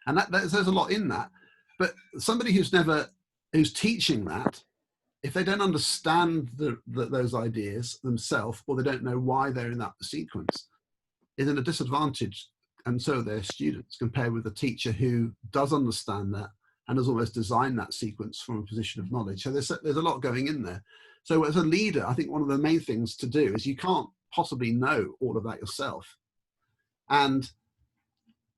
And there's a lot in that. But somebody who's teaching that, if they don't understand those ideas themselves, or they don't know why they're in that sequence, is in a disadvantage, and so are their students, compared with a teacher who does understand that and has almost designed that sequence from a position of knowledge. So there's a lot going in there. So as a leader, I think one of the main things to do is you can't possibly know all of that yourself. And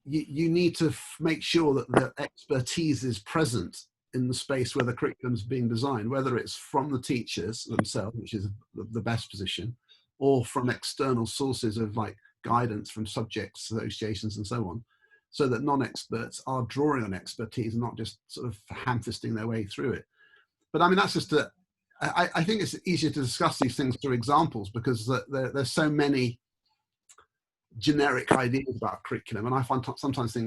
you need to make sure that the expertise is present in the space where the curriculum is being designed, whether it's from the teachers themselves, which is the best position, or from external sources of like guidance from subjects, associations, and so on, so that non-experts are drawing on expertise and not just sort of ham-fisting their way through it. But I mean, that's just I think it's easier to discuss these things through examples, because there's so many generic ideas about curriculum, and I find sometimes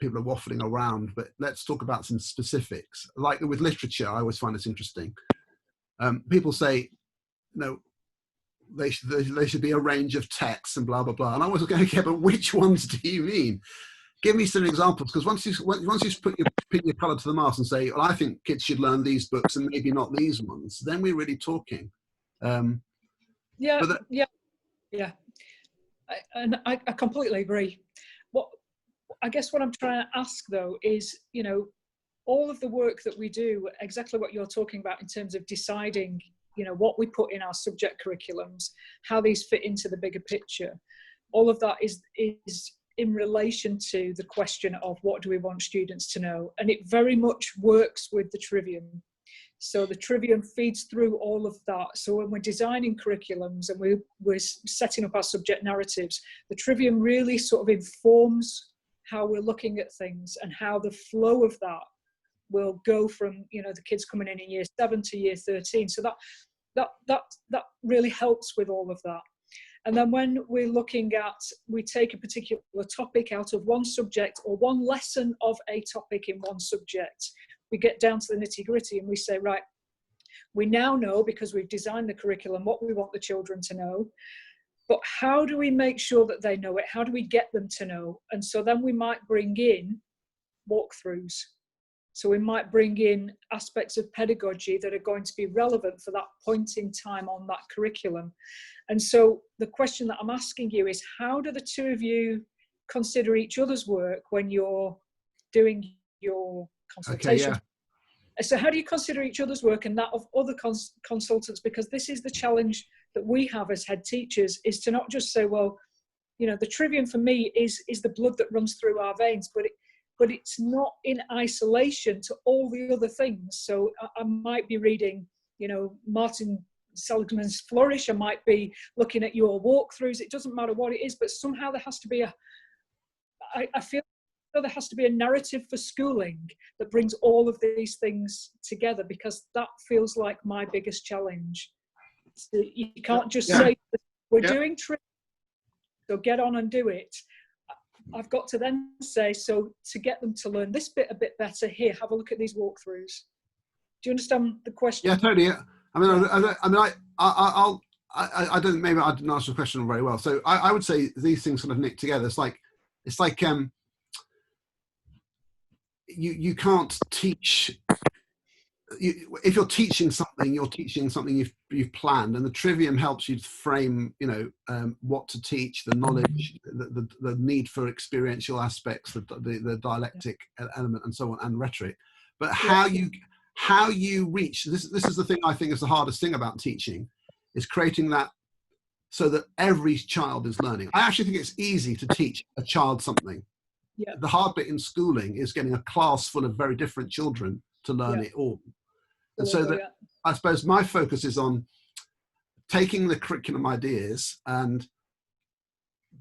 people are waffling around. But let's talk about some specifics. Like with literature, I always find this interesting. People say, no, they should be a range of texts and blah blah blah, and I was going, okay, but which ones do you mean? Give me some examples, because once you put your colour to the mast and say, well, I think kids should learn these books and maybe not these ones, then we're really talking. Yeah. I completely agree. I guess what I'm trying to ask though is, you know, all of the work that we do, exactly what you're talking about in terms of deciding, you know, what we put in our subject curriculums, how these fit into the bigger picture, all of that is in relation to the question of what do we want students to know. And it very much works with the Trivium. So the Trivium feeds through all of that. So when we're designing curriculums and we're setting up our subject narratives, the Trivium really sort of informs how we're looking at things and how the flow of that will go from, you know, the kids coming in year 7 to year 13. So that really helps with all of that. And then when we're looking at, we take a particular topic out of one subject or one lesson of a topic in one subject, we get down to the nitty gritty and we say, right, we now know, because we've designed the curriculum, what we want the children to know, but how do we make sure that they know it? How do we get them to know? And so then we might bring in walkthroughs. So we might bring in aspects of pedagogy that are going to be relevant for that point in time on that curriculum. And so the question that I'm asking you is, how do the two of you consider each other's work when you're doing your consultation? Okay, yeah. So how do you consider each other's work and that of other consultants? Because this is the challenge that we have as head teachers, is to not just say, well, you know, the Trivium for me is the blood that runs through our veins, but it's not in isolation to all the other things. So I might be reading, you know, Martin Seligman's Flourish, I might be looking at your walkthroughs, it doesn't matter what it is, but somehow there has to be I feel there has to be a narrative for schooling that brings all of these things together, because that feels like my biggest challenge. So you can't just say, we're doing Trivium, so get on and do it. I've got to then say, so to get them to learn this bit a bit better, here, have a look at these walkthroughs. Do you understand the question? Yeah, totally. Yeah. I mean, I don't, maybe I didn't answer the question very well. So I would say these things sort of knit together. It's like you can't teach. If you're teaching something you've planned, and the Trivium helps you to frame, you know, what to teach, the knowledge, the need for experiential aspects, the dialectic element, and so on, and rhetoric. But how you reach this is the thing I think is the hardest thing about teaching, is creating that so that every child is learning. I actually think it's easy to teach a child something. Yeah. The hard bit in schooling is getting a class full of very different children to learn it all. And so that I suppose my focus is on taking the curriculum ideas and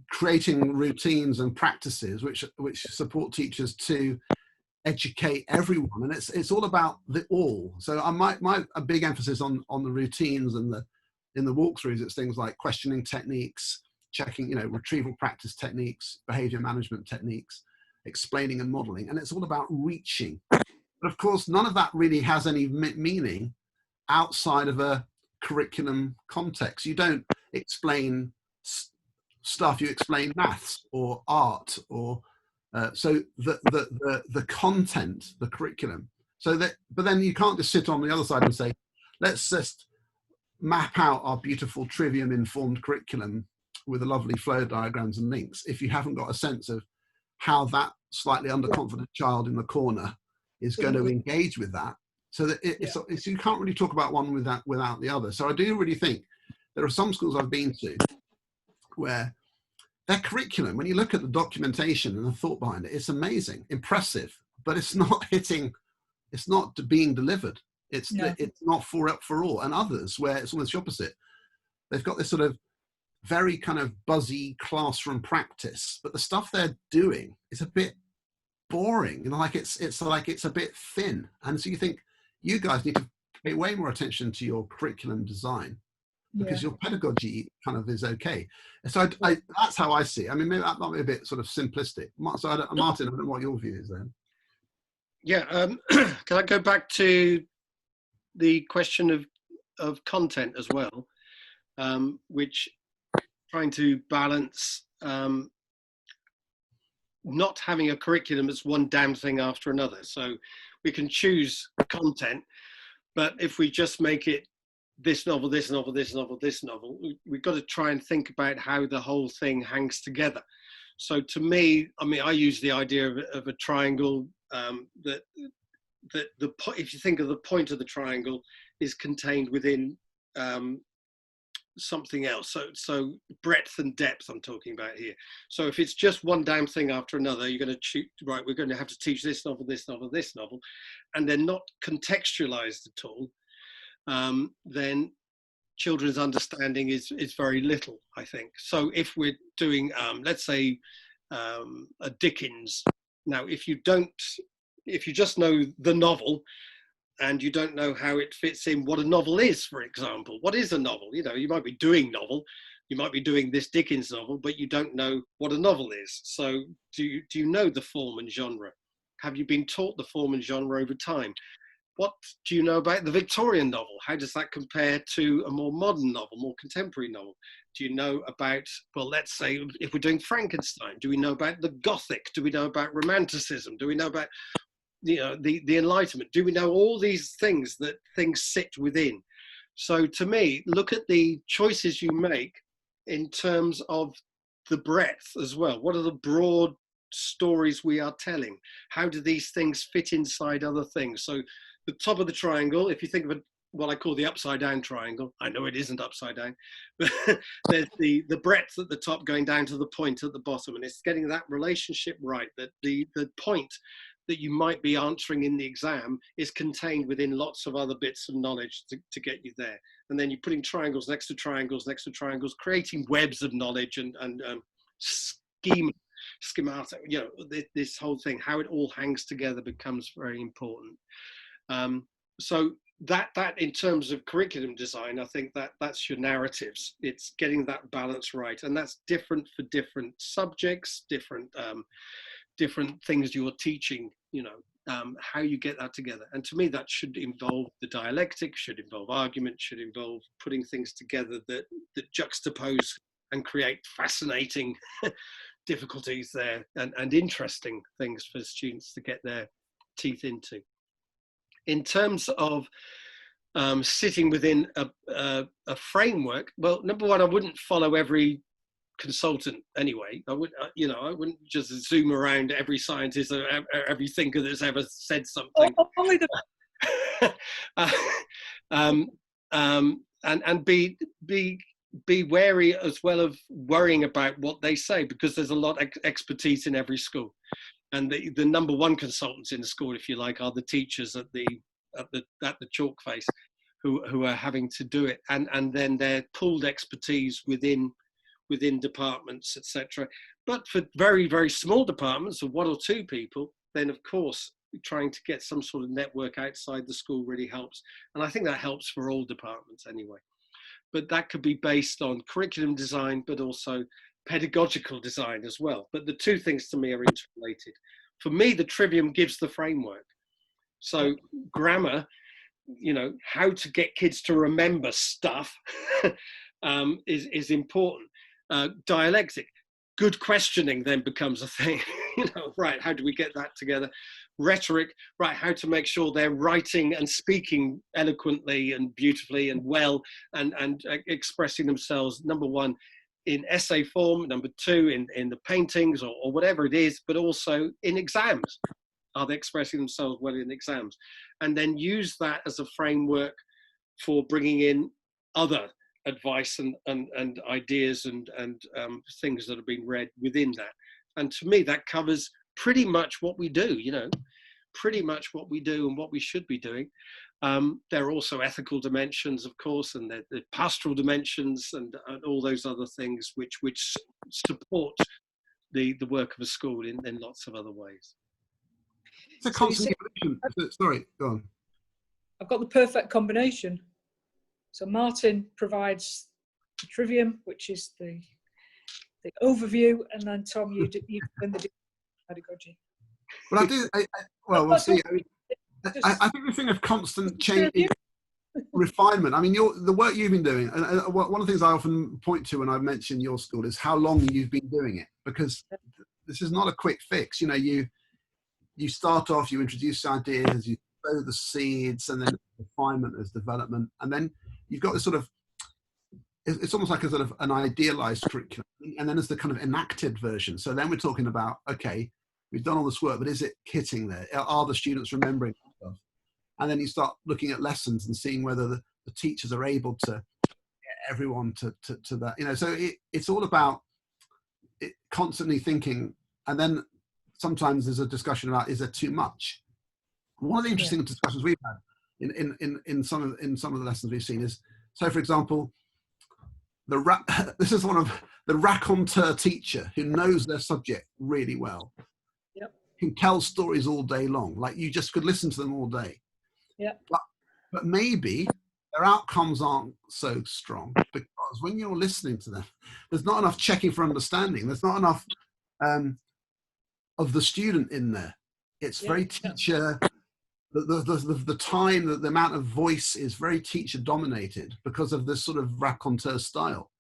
creating routines and practices which support teachers to educate everyone. And it's all about the all. So a big emphasis on the routines and in the walkthroughs, it's things like questioning techniques, checking, you know, retrieval practice techniques, behavior management techniques, explaining and modeling. And it's all about reaching. But of course, none of that really has any meaning outside of a curriculum context. You don't explain stuff, you explain maths or art, or so the content, the curriculum. So that, but then you can't just sit on the other side and say, let's just map out our beautiful Trivium informed curriculum with the lovely flow diagrams and links if you haven't got a sense of how that slightly underconfident child in the corner is going to engage with that. So that it's you can't really talk about one without the other. So I do really think there are some schools I've been to where their curriculum, when you look at the documentation and the thought behind it, it's amazing, impressive, but it's not hitting, it's not being delivered. It's not for all. And others where it's almost the opposite. They've got this sort of very kind of buzzy classroom practice, but the stuff they're doing is a bit boring, you know, like it's like it's a bit thin. And so you think you guys need to pay way more attention to your curriculum design, because your pedagogy kind of is okay. So I that's how I see it. I mean, maybe that might be a bit sort of simplistic. So Martin, I don't know what your view is then. Yeah, can I go back to the question of content as well, which trying to balance not having a curriculum that's one damn thing after another. So we can choose content, but if we just make it this novel, this novel, this novel, this novel, we've got to try and think about how the whole thing hangs together. So to me, I mean, I use the idea of a triangle, that if you think of the point of the triangle is contained within something else. So breadth and depth I'm talking about here. So if it's just one damn thing after another, you're going to choose, right, we're going to have to teach this novel, this novel, this novel, and they're not contextualized at all, then children's understanding is very little, I think. So if we're doing, let's say, a Dickens, now if you just know the novel and you don't know how it fits in what a novel is, for example, what is a novel? You know, you might be doing novel, you might be doing this Dickens novel, but you don't know what a novel is. So do you know the form and genre? Have you been taught the form and genre over time? What do you know about the Victorian novel? How does that compare to a more modern novel, more contemporary novel? Do you know about, well, let's say if we're doing Frankenstein, do we know about the Gothic? Do we know about Romanticism? Do we know about, you know, the Enlightenment? Do we know all these things that things sit within? So to me, look at the choices you make in terms of the breadth as well. What are the broad stories we are telling? How do these things fit inside other things? So the top of the triangle, if you think of what I call the upside down triangle, I know it isn't upside down, but there's the breadth at the top going down to the point at the bottom, and it's getting that relationship right, that the point that you might be answering in the exam is contained within lots of other bits of knowledge to get you there. And then you're putting triangles next to triangles next to triangles, creating webs of knowledge and schematic, you know, this whole thing, how it all hangs together becomes very important. So that in terms of curriculum design, I think that's your narratives. It's getting that balance right, and that's different for different subjects, different things you're teaching, you know, how you get that together. And to me, that should involve the dialectic, should involve argument, should involve putting things together that juxtapose and create fascinating difficulties there and interesting things for students to get their teeth into. In terms of sitting within a framework, well, number one, I wouldn't follow every consultant anyway. I wouldn't just zoom around every scientist or every thinker that's ever said something. Only and be wary as well of worrying about what they say, because there's a lot of expertise in every school. And the number one consultants in the school, if you like, are the teachers at the chalk face who are having to do it, and then their pooled expertise within departments, etc. But for very, very small departments of one or two people, then of course trying to get some sort of network outside the school really helps. And I think that helps for all departments anyway. But that could be based on curriculum design, but also pedagogical design as well. But the two things to me are interrelated. For me, the Trivium gives the framework. So grammar, you know, how to get kids to remember stuff is important. Dialectic. Good questioning then becomes a thing. Right, how do we get that together? Rhetoric, right, how to make sure they're writing and speaking eloquently and beautifully and well, and expressing themselves, number one, in essay form, number two, in the paintings or whatever it is, but also in exams. Are they expressing themselves well in exams? And then use that as a framework for bringing in other advice and ideas and things that have been read within that. And to me, that covers pretty much what we do, pretty much what we do and what we should be doing. There are also ethical dimensions, of course, and the pastoral dimensions and all those other things which support the work of a school in lots of other ways. It's a constant evolution. Sorry, go on. I've got the perfect combination. So Martin provides the Trivium, which is the overview, and then Tom, you do the pedagogy. Well, well, we'll see. I think the thing of constant change, refinement. I mean, the work you've been doing, and one of the things I often point to when I mention your school is how long you've been doing it, because this is not a quick fix. You start off, you introduce ideas, you sow the seeds, and then refinement as development, and then you've got this sort of, it's almost like a sort of an idealized curriculum, and then there's the kind of enacted version. So then we're talking about, okay, we've done all this work, but is it hitting there? Are the students remembering stuff? And then you start looking at lessons and seeing whether the teachers are able to get everyone to that. So it's all about constantly thinking, and then sometimes there's a discussion about, is there too much? One of the interesting discussions we've had in some of the lessons we've seen is, so for example, this is one of the raconteur teacher who knows their subject really well. Yep. Can tell stories all day long, like you just could listen to them all day. Yeah. But maybe their outcomes aren't so strong because when you're listening to them, there's not enough checking for understanding. There's not enough of the student in there. It's very teacher. The time, the amount of voice is very teacher dominated because of this sort of raconteur style.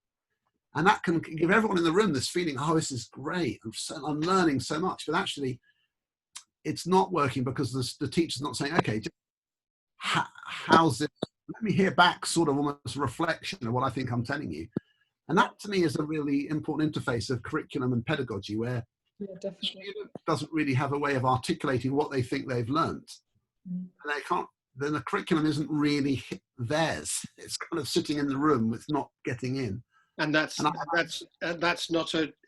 And that can give everyone in the room this feeling, oh, this is great. I'm learning so much. But actually, it's not working because the teacher's not saying, okay, how's this? Let me hear back sort of almost a reflection of what I think I'm telling you. And that to me is a really important interface of curriculum and pedagogy where the student doesn't really have a way of articulating what they think they've learned. And they can't, then the curriculum isn't really theirs. It's kind of sitting in the room, it's not getting in. And that's not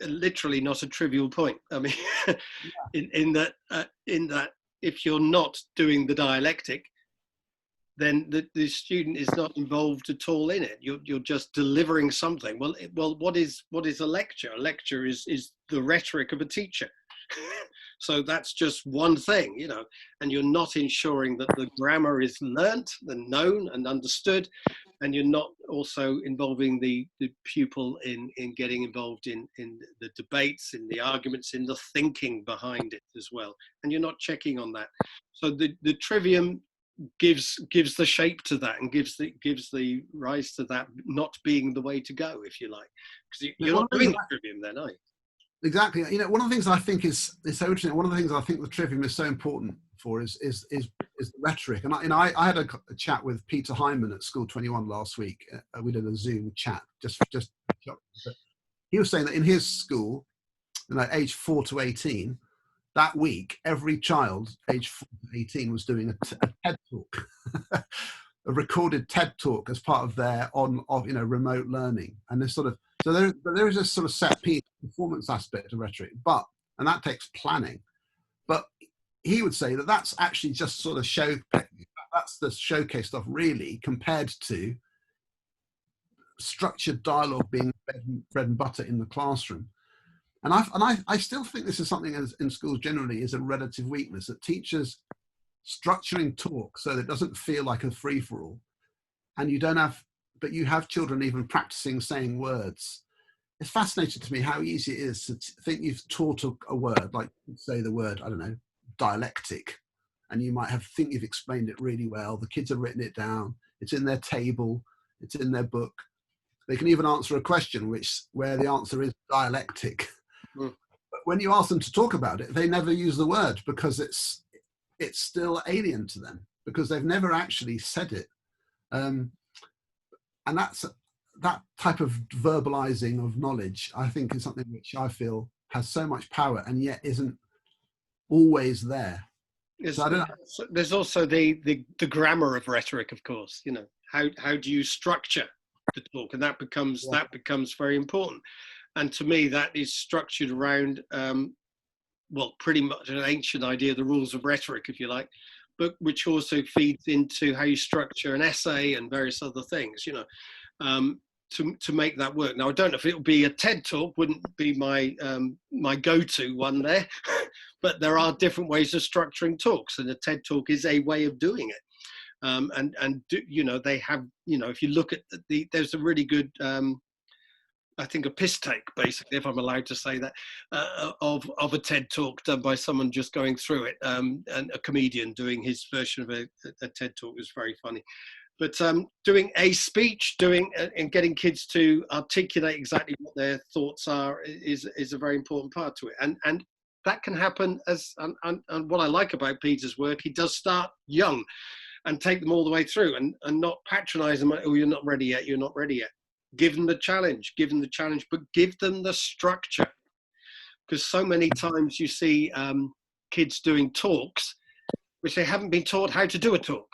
literally not a trivial point. I mean, in that if you're not doing the dialectic, then the student is not involved at all in it. You're just delivering something. Well, what is a lecture? A lecture is the rhetoric of a teacher. So that's just one thing, and you're not ensuring that the grammar is learnt and known and understood, and you're not also involving the pupil in getting involved in the debates, in the arguments, in the thinking behind it as well. And you're not checking on that. So the Trivium gives the shape to that and gives the rise to that not being the way to go, if you like, because you're not doing the Trivium then, are you? Exactly. One of the things I think is so interesting. One of the things I think the Trivium is so important for is the rhetoric. And I had a chat with Peter Hyman at School 21 last week. We did a Zoom chat. He was saying that in his school, age 4 to 18, that week every child age 4 to 18 was doing a TED talk, a recorded TED talk as part of their remote learning. And this sort of there is this sort of set piece performance aspect of rhetoric, and that takes planning. But he would say that that's actually just sort of that's the showcase stuff really, compared to structured dialogue being bread and butter in the classroom. And I still think this is something as in schools generally is a relative weakness, that teachers structuring talk so that it doesn't feel like a free-for-all, and you have children even practicing saying words. It's fascinating to me how easy it is to think you've taught a word, like say the word, I don't know, dialectic, and you might think you've explained it really well. The kids have written it down. It's in their table. It's in their book. They can even answer a question where the answer is dialectic. Mm. But when you ask them to talk about it, they never use the word because it's still alien to them because they've never actually said it. And that type of verbalizing of knowledge, I think, is something which I feel has so much power and yet isn't always there. So I don't know. There's also the grammar of rhetoric, of course. You know, how do you structure the talk, and that becomes very important. And to me, that is structured around pretty much an ancient idea, the rules of rhetoric, if you like, but which also feeds into how you structure an essay and various other things. You know, to make that work. Now, I don't know if it would be a TED talk, wouldn't be my my go-to one there, but there are different ways of structuring talks, and a TED talk is a way of doing it. You know, they have, you know, if you look at there's a really good, I think, a piss take, basically, if I'm allowed to say that, of a TED talk done by someone just going through it, and a comedian doing his version of a TED talk was very funny. But doing a speech, and getting kids to articulate exactly what their thoughts are is a very important part to it. And that can happen and what I like about Peter's work, he does start young and take them all the way through and not patronize them. Oh, you're not ready yet. You're not ready yet. Give them the challenge, but give them the structure. Because so many times you see kids doing talks, which they haven't been taught how to do a talk.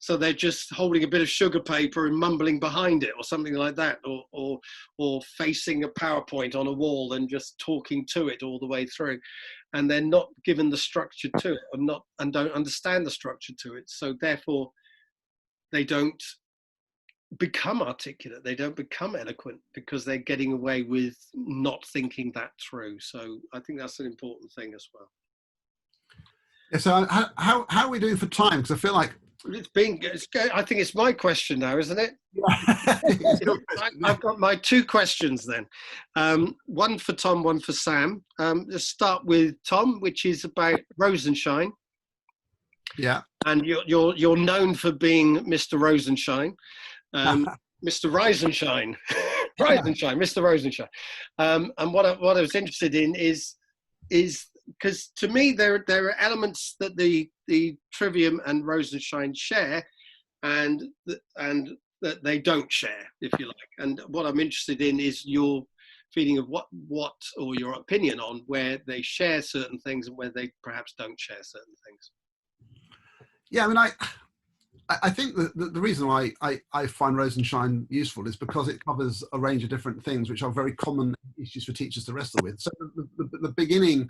So they're just holding a bit of sugar paper and mumbling behind it or something like that, or facing a PowerPoint on a wall and just talking to it all the way through. And they're not given the structure to it and don't understand the structure to it. So therefore, they don't become articulate, they don't become eloquent because they're getting away with not thinking that through. So I think that's an important thing as well. Yeah, so how are we doing for time? Because I feel like I think it's my question now, isn't it? Yeah. I've got my two questions then. One for Tom, one for Sam. Let's start with Tom, which is about Rosenshine. Yeah. And you're known for being Mr. Rosenshine, Mr. Reisenshine, Mr. Rosenshine. And what I was interested in is because to me there are elements that the Trivium and Rosenshine share, and that they don't share, if you like. And what I'm interested in is your feeling of what or your opinion on where they share certain things and where they perhaps don't share certain things. Yeah, I mean, I think that the reason why I find Rosenshine useful is because it covers a range of different things which are very common issues for teachers to wrestle with. So the beginning,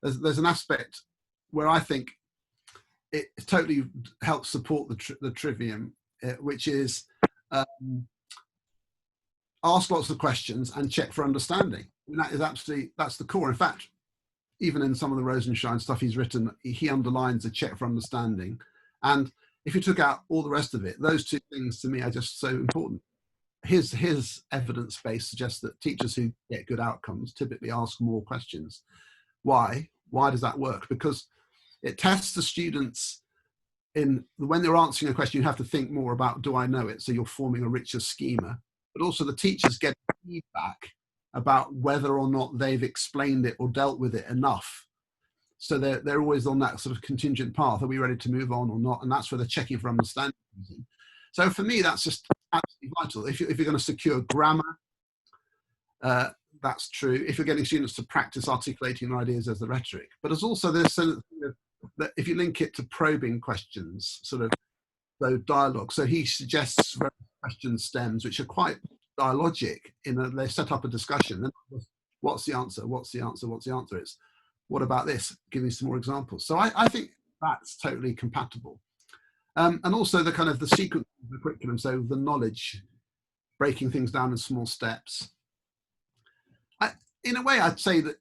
there's an aspect where I think it totally helps support the Trivium, which is ask lots of questions and check for understanding. And that is that's the core. In fact, even in some of the Rosenshine stuff he's written, he underlines a check for understanding. And if you took out all the rest of it, those two things to me are just so important. His evidence base suggests that teachers who get good outcomes typically ask more questions. Why? Why does that work? Because it tests the students when they're answering a question, you have to think more about, do I know it? So you're forming a richer schema. But also the teachers get feedback about whether or not they've explained it or dealt with it enough. So they're always on that sort of contingent path. Are we ready to move on or not? And that's where they're checking for understanding. So for me, that's just absolutely vital. If you're going to secure grammar, that's true. If you're getting students to practice articulating their ideas as the rhetoric, but there's also this that if you link it to probing questions, sort of so dialogue. So he suggests question stems, which are quite dialogic they set up a discussion. Then what's the answer? What's the answer? What's the answer? It's what about this? Give me some more examples. So I think that's totally compatible. And also the kind of the sequence of the curriculum. So the knowledge, breaking things down in small steps. In a way, I'd say that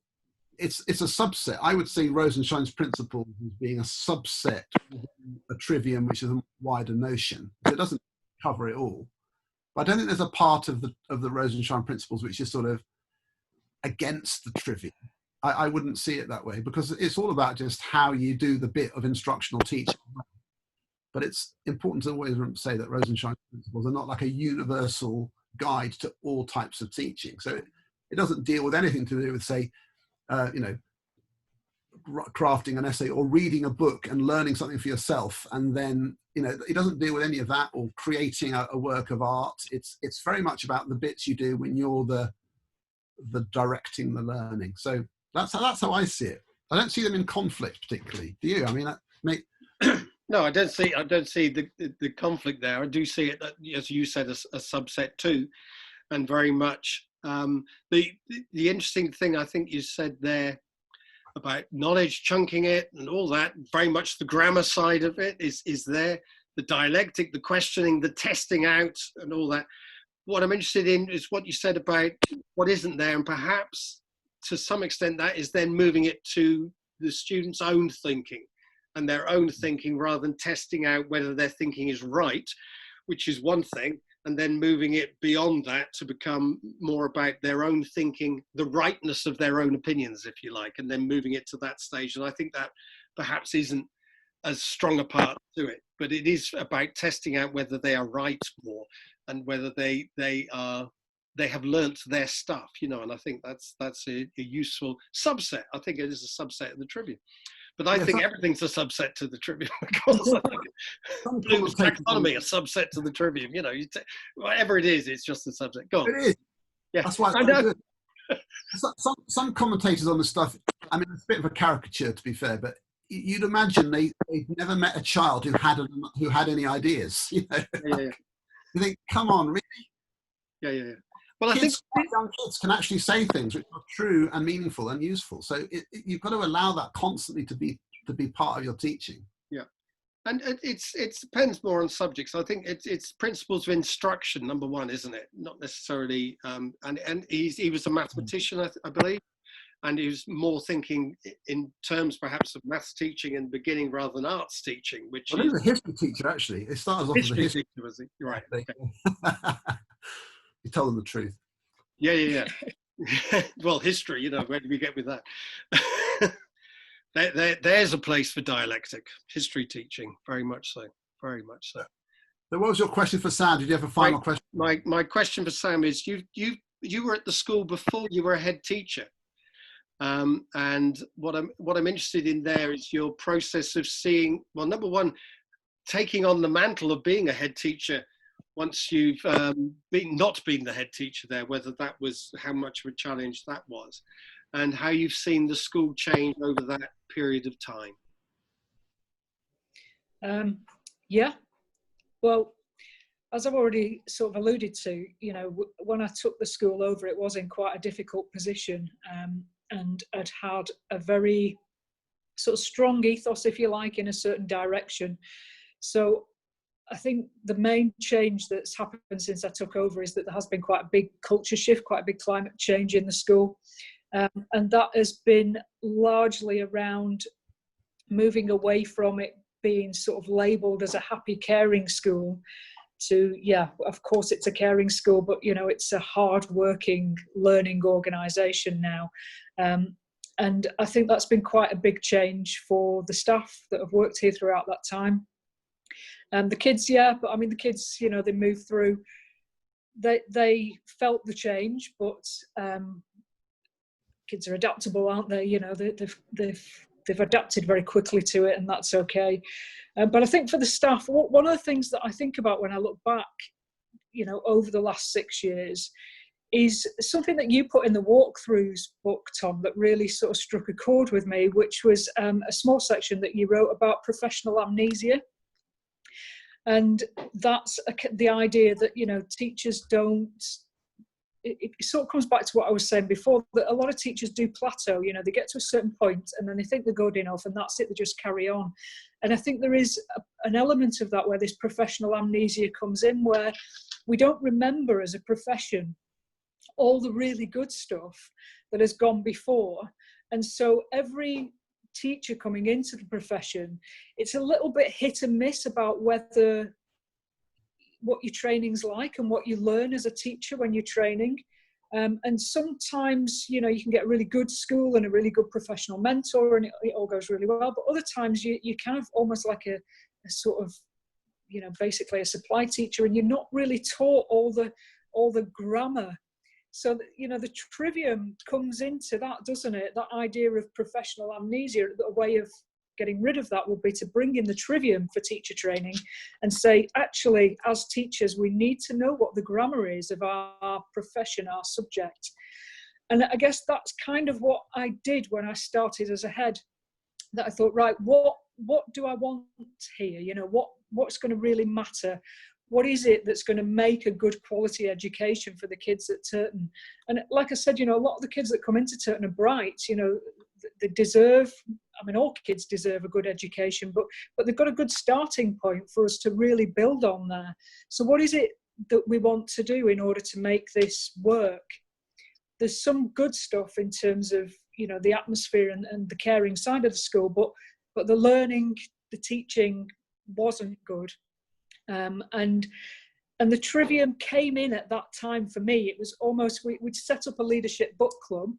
it's a subset. I would see Rosenshine's principles as being a subset of a Trivium, which is a wider notion. So it doesn't cover it all. But I don't think there's a part of the Rosenshine principles which is sort of against the Trivium. I wouldn't see it that way, because it's all about just how you do the bit of instructional teaching. But it's important to always say that Rosenshine principles are not like a universal guide to all types of teaching. So it doesn't deal with anything to do with, say, you know, crafting an essay or reading a book and learning something for yourself, and then, you know, it doesn't deal with any of that, or creating a work of art. It's very much about the bits you do when you're the directing the learning. So that's how I see it. I don't see them in conflict particularly. Do you? I mean, no, I don't see the conflict there. I do see it, as you said, a subset too, and very much the interesting thing I think you said there about knowledge, chunking it and all that, very much the grammar side of it is there, the dialectic, the questioning, the testing out and all that. What I'm interested in is what you said about what isn't there, and perhaps to some extent that is then moving it to the student's own thinking and their own thinking, rather than testing out whether their thinking is right, which is one thing, and then moving it beyond that to become more about their own thinking, the rightness of their own opinions, if you like, and then moving it to that stage. And I think that perhaps isn't as strong a part to it, but it is about testing out whether they are right more, and whether they have learnt their stuff, you know. And I think that's a useful subset. I think it is a subset of the Trivium. But I think everything's a subset to the Trivium. Of course, I think Bloom's taxonomy, a subset to the Trivium. You know, whatever it is, it's just a subset. Go on. It is. Yeah, that's why. I know. Some commentators on the stuff, I mean, it's a bit of a caricature, to be fair, but you'd imagine they've never met a child who had any ideas. You know, yeah. You think, come on, really? Yeah. Well, I think young kids can actually say things which are true and meaningful and useful. So you've got to allow that constantly to be part of your teaching. Yeah, and it depends more on subjects. I think it's principles of instruction, number one, isn't it? Not necessarily. And he was a mathematician, I believe, and he was more thinking in terms perhaps of maths teaching in the beginning rather than arts teaching. Which he was a history teacher, actually. It started off as a history teacher, was he? You're right. Okay. You told them the truth. Yeah. Well, history, you know, where do we get with that? There's a place for dialectic, history teaching, very much so. So what was your question for Sam? Did you have a final question? My question for Sam is, you were at the school before you were a head teacher. And what I'm interested in there is your process of seeing, well, number one, taking on the mantle of being a head teacher once you've not been the head teacher there, whether that was, how much of a challenge that was, and how you've seen the school change over that period of time. Yeah, well, as I've already sort of alluded to, you know, when I took the school over, it was in quite a difficult position, and I'd had a very sort of strong ethos, if you like, in a certain direction. So I think the main change that's happened since I took over is that there has been quite a big culture shift, quite a big climate change in the school. And that has been largely around moving away from it being sort of labelled as a happy, caring school to, yeah, of course it's a caring school, but, you know, it's a hard-working learning organisation now. And I think that's been quite a big change for the staff that have worked here throughout that time. The kids, yeah, but I mean, the kids, you know, they moved through, they felt the change, but kids are adaptable, aren't they? You know, they've adapted very quickly to it, and that's okay. But I think for the staff, one of the things that I think about when I look back, you know, over the last 6 years, is something that you put in the walkthroughs book, Tom, that really sort of struck a chord with me, which was a small section that you wrote about professional amnesia. And that's the idea that, you know, teachers don't, it sort of comes back to what I was saying before, that a lot of teachers do plateau. You know, they get to a certain point and then they think they're good enough and that's it, they just carry on. And I think there is an element of that where this professional amnesia comes in, where we don't remember as a profession all the really good stuff that has gone before. And so every teacher coming into the profession, it's a little bit hit and miss about whether what your training's like and what you learn as a teacher when you're training. And sometimes, you know, you can get a really good school and a really good professional mentor and it all goes really well. But other times you kind of almost like a sort of, you know, basically a supply teacher, and you're not really taught all all the grammar. So, you know, the Trivium comes into that, doesn't it? That idea of professional amnesia, a way of getting rid of that would be to bring in the Trivium for teacher training and say, actually, as teachers, we need to know what the grammar is of our profession, our subject. And I guess that's kind of what I did when I started as a head, that I thought, right, what do I want here? You know, what's going to really matter? What is it that's going to make a good quality education for the kids at Turton? And like I said, you know, a lot of the kids that come into Turton are bright, you know, they deserve, I mean, all kids deserve a good education, but they've got a good starting point for us to really build on there. So what is it that we want to do in order to make this work? There's some good stuff in terms of, you know, the atmosphere and the caring side of the school, but the learning, the teaching wasn't good. And the Trivium came in at that time for me. It was almost, we'd set up a leadership book club,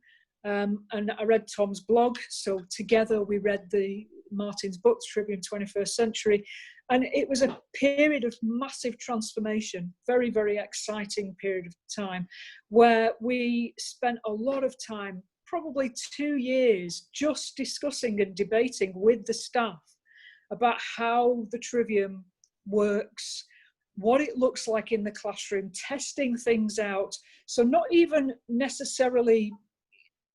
and I read Tom's blog. So together we read Martin's book, Trivium 21st Century. And it was a period of massive transformation, very, very exciting period of time, where we spent a lot of time, probably 2 years, just discussing and debating with the staff about how the Trivium works, what it looks like in the classroom, testing things out. So not even necessarily,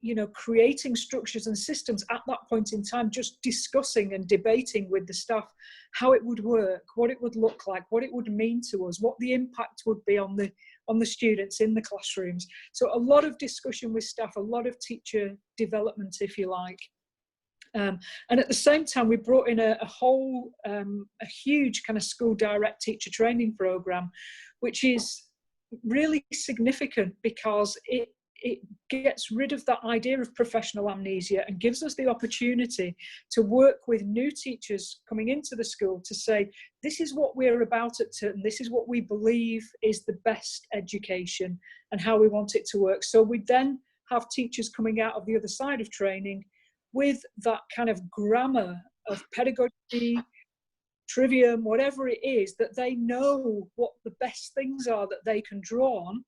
you know, creating structures and systems at that point in time, just discussing and debating with the staff how it would work, what it would look like, what it would mean to us, what the impact would be on the students in the classrooms. So a lot of discussion with staff, a lot of teacher development, if you like. And at the same time, we brought in a whole, a huge kind of school direct teacher training program, which is really significant because it gets rid of that idea of professional amnesia and gives us the opportunity to work with new teachers coming into the school to say, this is what we're about at Turton, this is what we believe is the best education and how we want it to work. So we then have teachers coming out of the other side of training with that kind of grammar of pedagogy, Trivium, whatever it is, that they know what the best things are that they can draw on,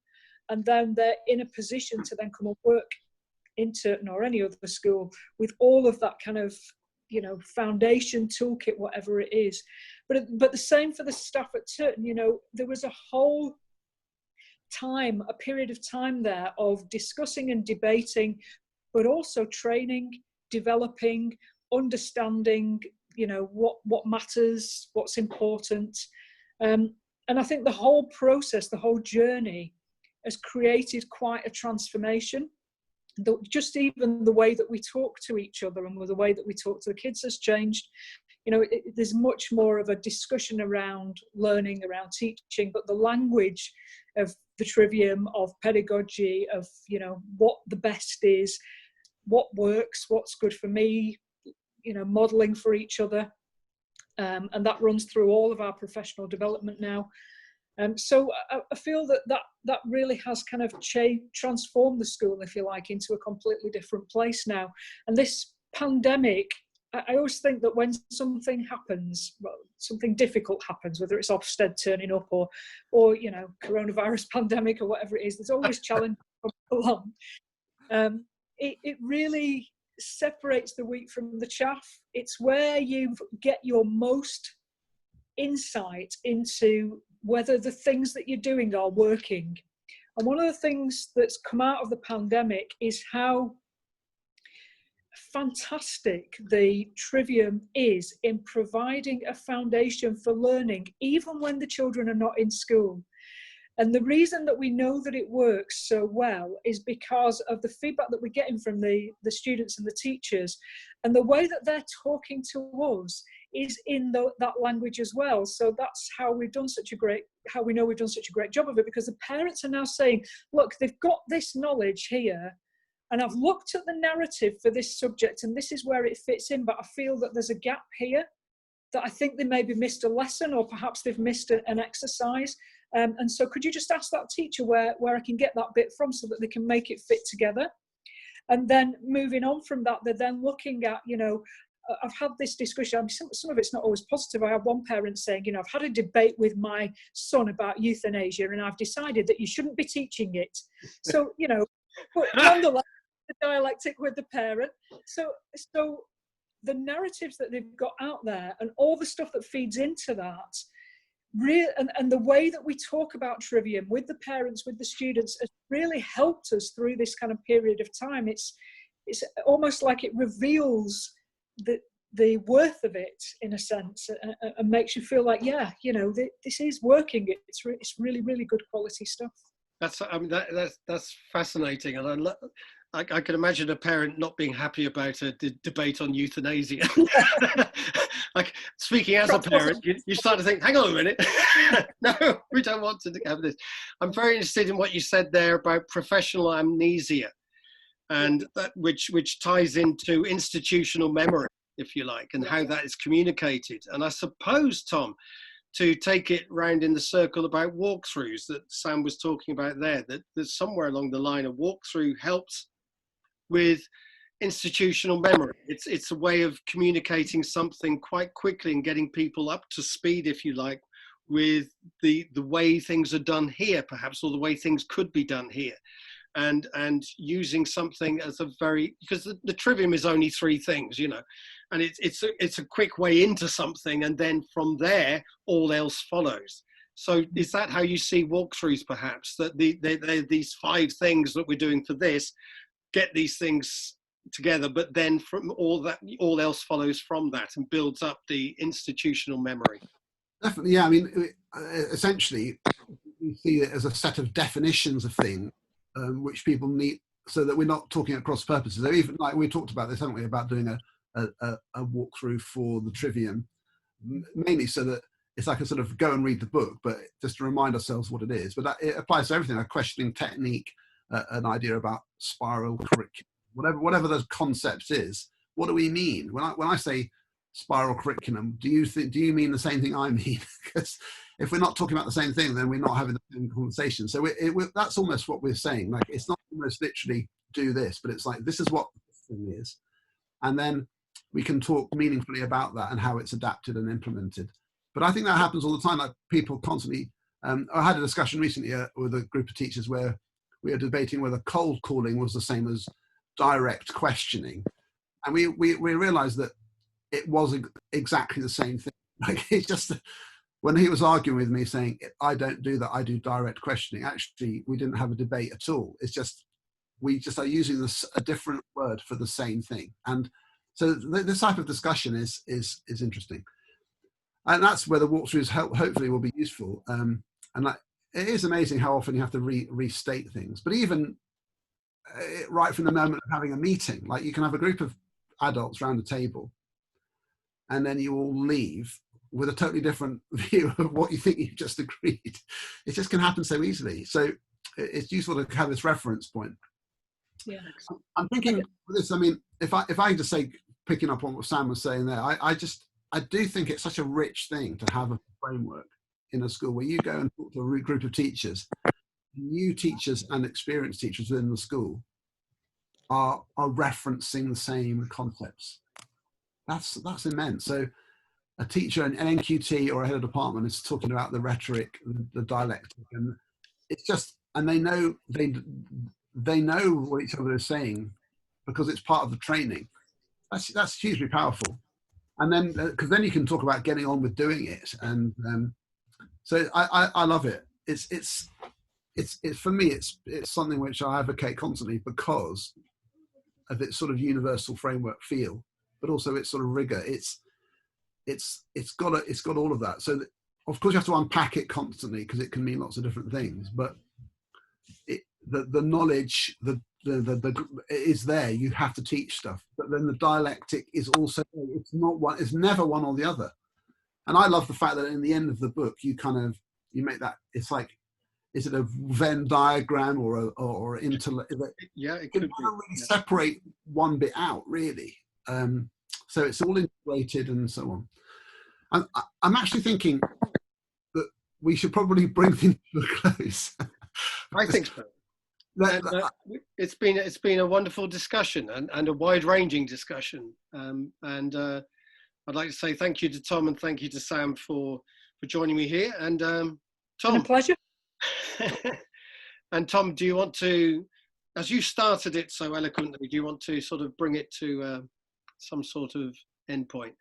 and then they're in a position to then come and work in Turton or any other school with all of that kind of, you know, foundation toolkit, whatever it is. But the same for the staff at Turton. You know, there was a whole time, a period of time there of discussing and debating, but also training, developing, understanding, you know, what matters, what's important. And I think the whole process, the whole journey has created quite a transformation. Just even the way that we talk to each other and the way that we talk to the kids has changed. You know, there's much more of a discussion around learning, around teaching, but the language of the Trivium, of pedagogy, of, you know, what the best is, what works, what's good for me, you know, modelling for each other. And that runs through all of our professional development now. So I feel that really has kind of transformed the school, if you like, into a completely different place now. And this pandemic, I always think that when something happens, well, something difficult happens, whether it's Ofsted turning up or you know, coronavirus pandemic or whatever it is, there's always challenge along. It really separates the wheat from the chaff. It's where you get your most insight into whether the things that you're doing are working. And one of the things that's come out of the pandemic is how fantastic the Trivium is in providing a foundation for learning, even when the children are not in school. And the reason that we know that it works so well is because of the feedback that we're getting from the students and the teachers, and the way that they're talking to us is in that language as well. So that's how we know we've done such a great job of it, because the parents are now saying, look, they've got this knowledge here, and I've looked at the narrative for this subject, and this is where it fits in, but I feel that there's a gap here, that I think they maybe missed a lesson, or perhaps they've missed an exercise. And so could you just ask that teacher where I can get that bit from, so that they can make it fit together? And then moving on from that, they're then looking at, you know, I've had this discussion. I mean, some of it's not always positive. I have one parent saying, I've had a debate with my son about euthanasia, and I've decided that you shouldn't be teaching it. So, but nonetheless, the dialectic with the parent. So the narratives that they've got out there and all the stuff that feeds into that, and the way that we talk about Trivium with the parents, with the students, has really helped us through this kind of period of time. It's almost like it reveals the worth of it in a sense, and makes you feel like, this is working. It's really, really good quality stuff. That's fascinating, and I can imagine a parent not being happy about a debate on euthanasia. Like, speaking as a parent, you start to think, hang on a minute, no, we don't want to have this. I'm very interested in what you said there about professional amnesia, and that which ties into institutional memory, if you like, and how that is communicated. And I suppose, Tom, to take it round in the circle about walkthroughs that Sam was talking about there, that somewhere along the line, a walkthrough helps with institutional memory. It's a way of communicating something quite quickly and getting people up to speed, if you like, with the way things are done here, perhaps, or the way things could be done here. And using something as because the Trivium is only 3 things, and it's a quick way into something, and then from there all else follows. So is that how you see walkthroughs, perhaps, that these 5 things that we're doing for this, get these things together, but then from all else follows from that and builds up the institutional memory? Definitely, yeah. I mean, essentially, you see it as a set of definitions of things which people need, so that we're not talking at cross purposes. So even like we talked about this, haven't we, about doing a walkthrough for the Trivium, mainly so that it's like a sort of go and read the book, but just to remind ourselves what it is. But it applies to everything: a questioning technique, an idea about spiral curriculum, whatever those concepts is. What do we mean when I say spiral curriculum? Do you mean the same thing I mean? Because if we're not talking about the same thing, then we're not having the same conversation. So that's almost what we're saying. Like, it's not almost literally do this, but it's like, this is what the thing is, and then we can talk meaningfully about that and how it's adapted and implemented. But I think that happens all the time. Like, people constantly. I had a discussion recently with a group of teachers where we were debating whether cold calling was the same as direct questioning, and we realised that it was exactly the same thing. Like, it's just when he was arguing with me saying, I don't do that, I do direct questioning. Actually, we didn't have a debate at all. It's just we just are using a different word for the same thing. And so this type of discussion is interesting, and that's where the walkthroughs hopefully will be useful. And it is amazing how often you have to restate things. But even right from the moment of having a meeting, like, you can have a group of adults around a table, and then you all leave with a totally different view of what you think you've just agreed. It just can happen so easily. So it's useful to have this reference point. Yeah. I'm thinking with this, I mean, if I just say, picking up on what Sam was saying there, I do think it's such a rich thing to have a framework in a school where you go and talk to a group of teachers, new teachers and experienced teachers within the school are referencing the same concepts. That's immense. So a teacher, an NQT or a head of department, is talking about the rhetoric, the dialectic, and it's just, and they know what each other is saying because it's part of the training. That's hugely powerful. And then because then you can talk about getting on with doing it, and so I love it. It's for me, it's something which I advocate constantly because of its sort of universal framework feel, but also its sort of rigor. It's got all of that. So that, of course, you have to unpack it constantly because it can mean lots of different things. But the knowledge, the is there. You have to teach stuff, but then the dialectic is also, it's not one. It's never one or the other. And I love the fact that in the end of the book, you make that. It's like, is it a Venn diagram or yeah, it could be. Really separate one bit out, really. So it's all integrated and so on. I'm actually thinking that we should probably bring things to a close. I think so. It's been a wonderful discussion and a wide-ranging discussion. I'd like to say thank you to Tom and thank you to Sam for joining me here. And Tom, been a pleasure. And Tom, do you want to, as you started it so eloquently, do you want to sort of bring it to some sort of endpoint?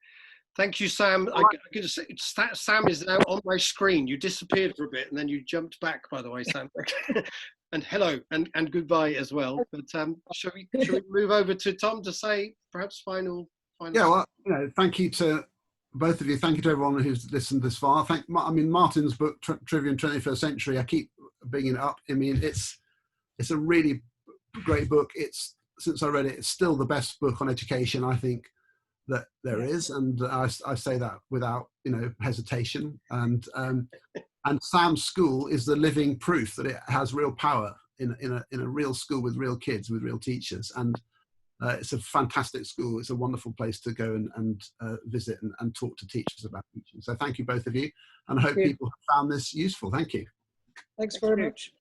Thank you, Sam. I could say, Sam is now on my screen. You disappeared for a bit and then you jumped back, by the way, Sam. And hello and goodbye as well. But shall we move over to Tom to say perhaps final? Yeah, well, thank you to both of you. Thank you to everyone who's listened this far. Martin's book, Trivium 21st Century, I keep bringing it up. I mean, it's a really great book. Since I read it, it's still the best book on education, I think, that there is. And I say that without, hesitation. And Sam's school is the living proof that it has real power in a real school with real kids, with real teachers. And it's a fantastic school. It's a wonderful place to go and visit and talk to teachers about teaching. So thank you, both of you. And I hope people have found this useful. Thank you. Thanks very much.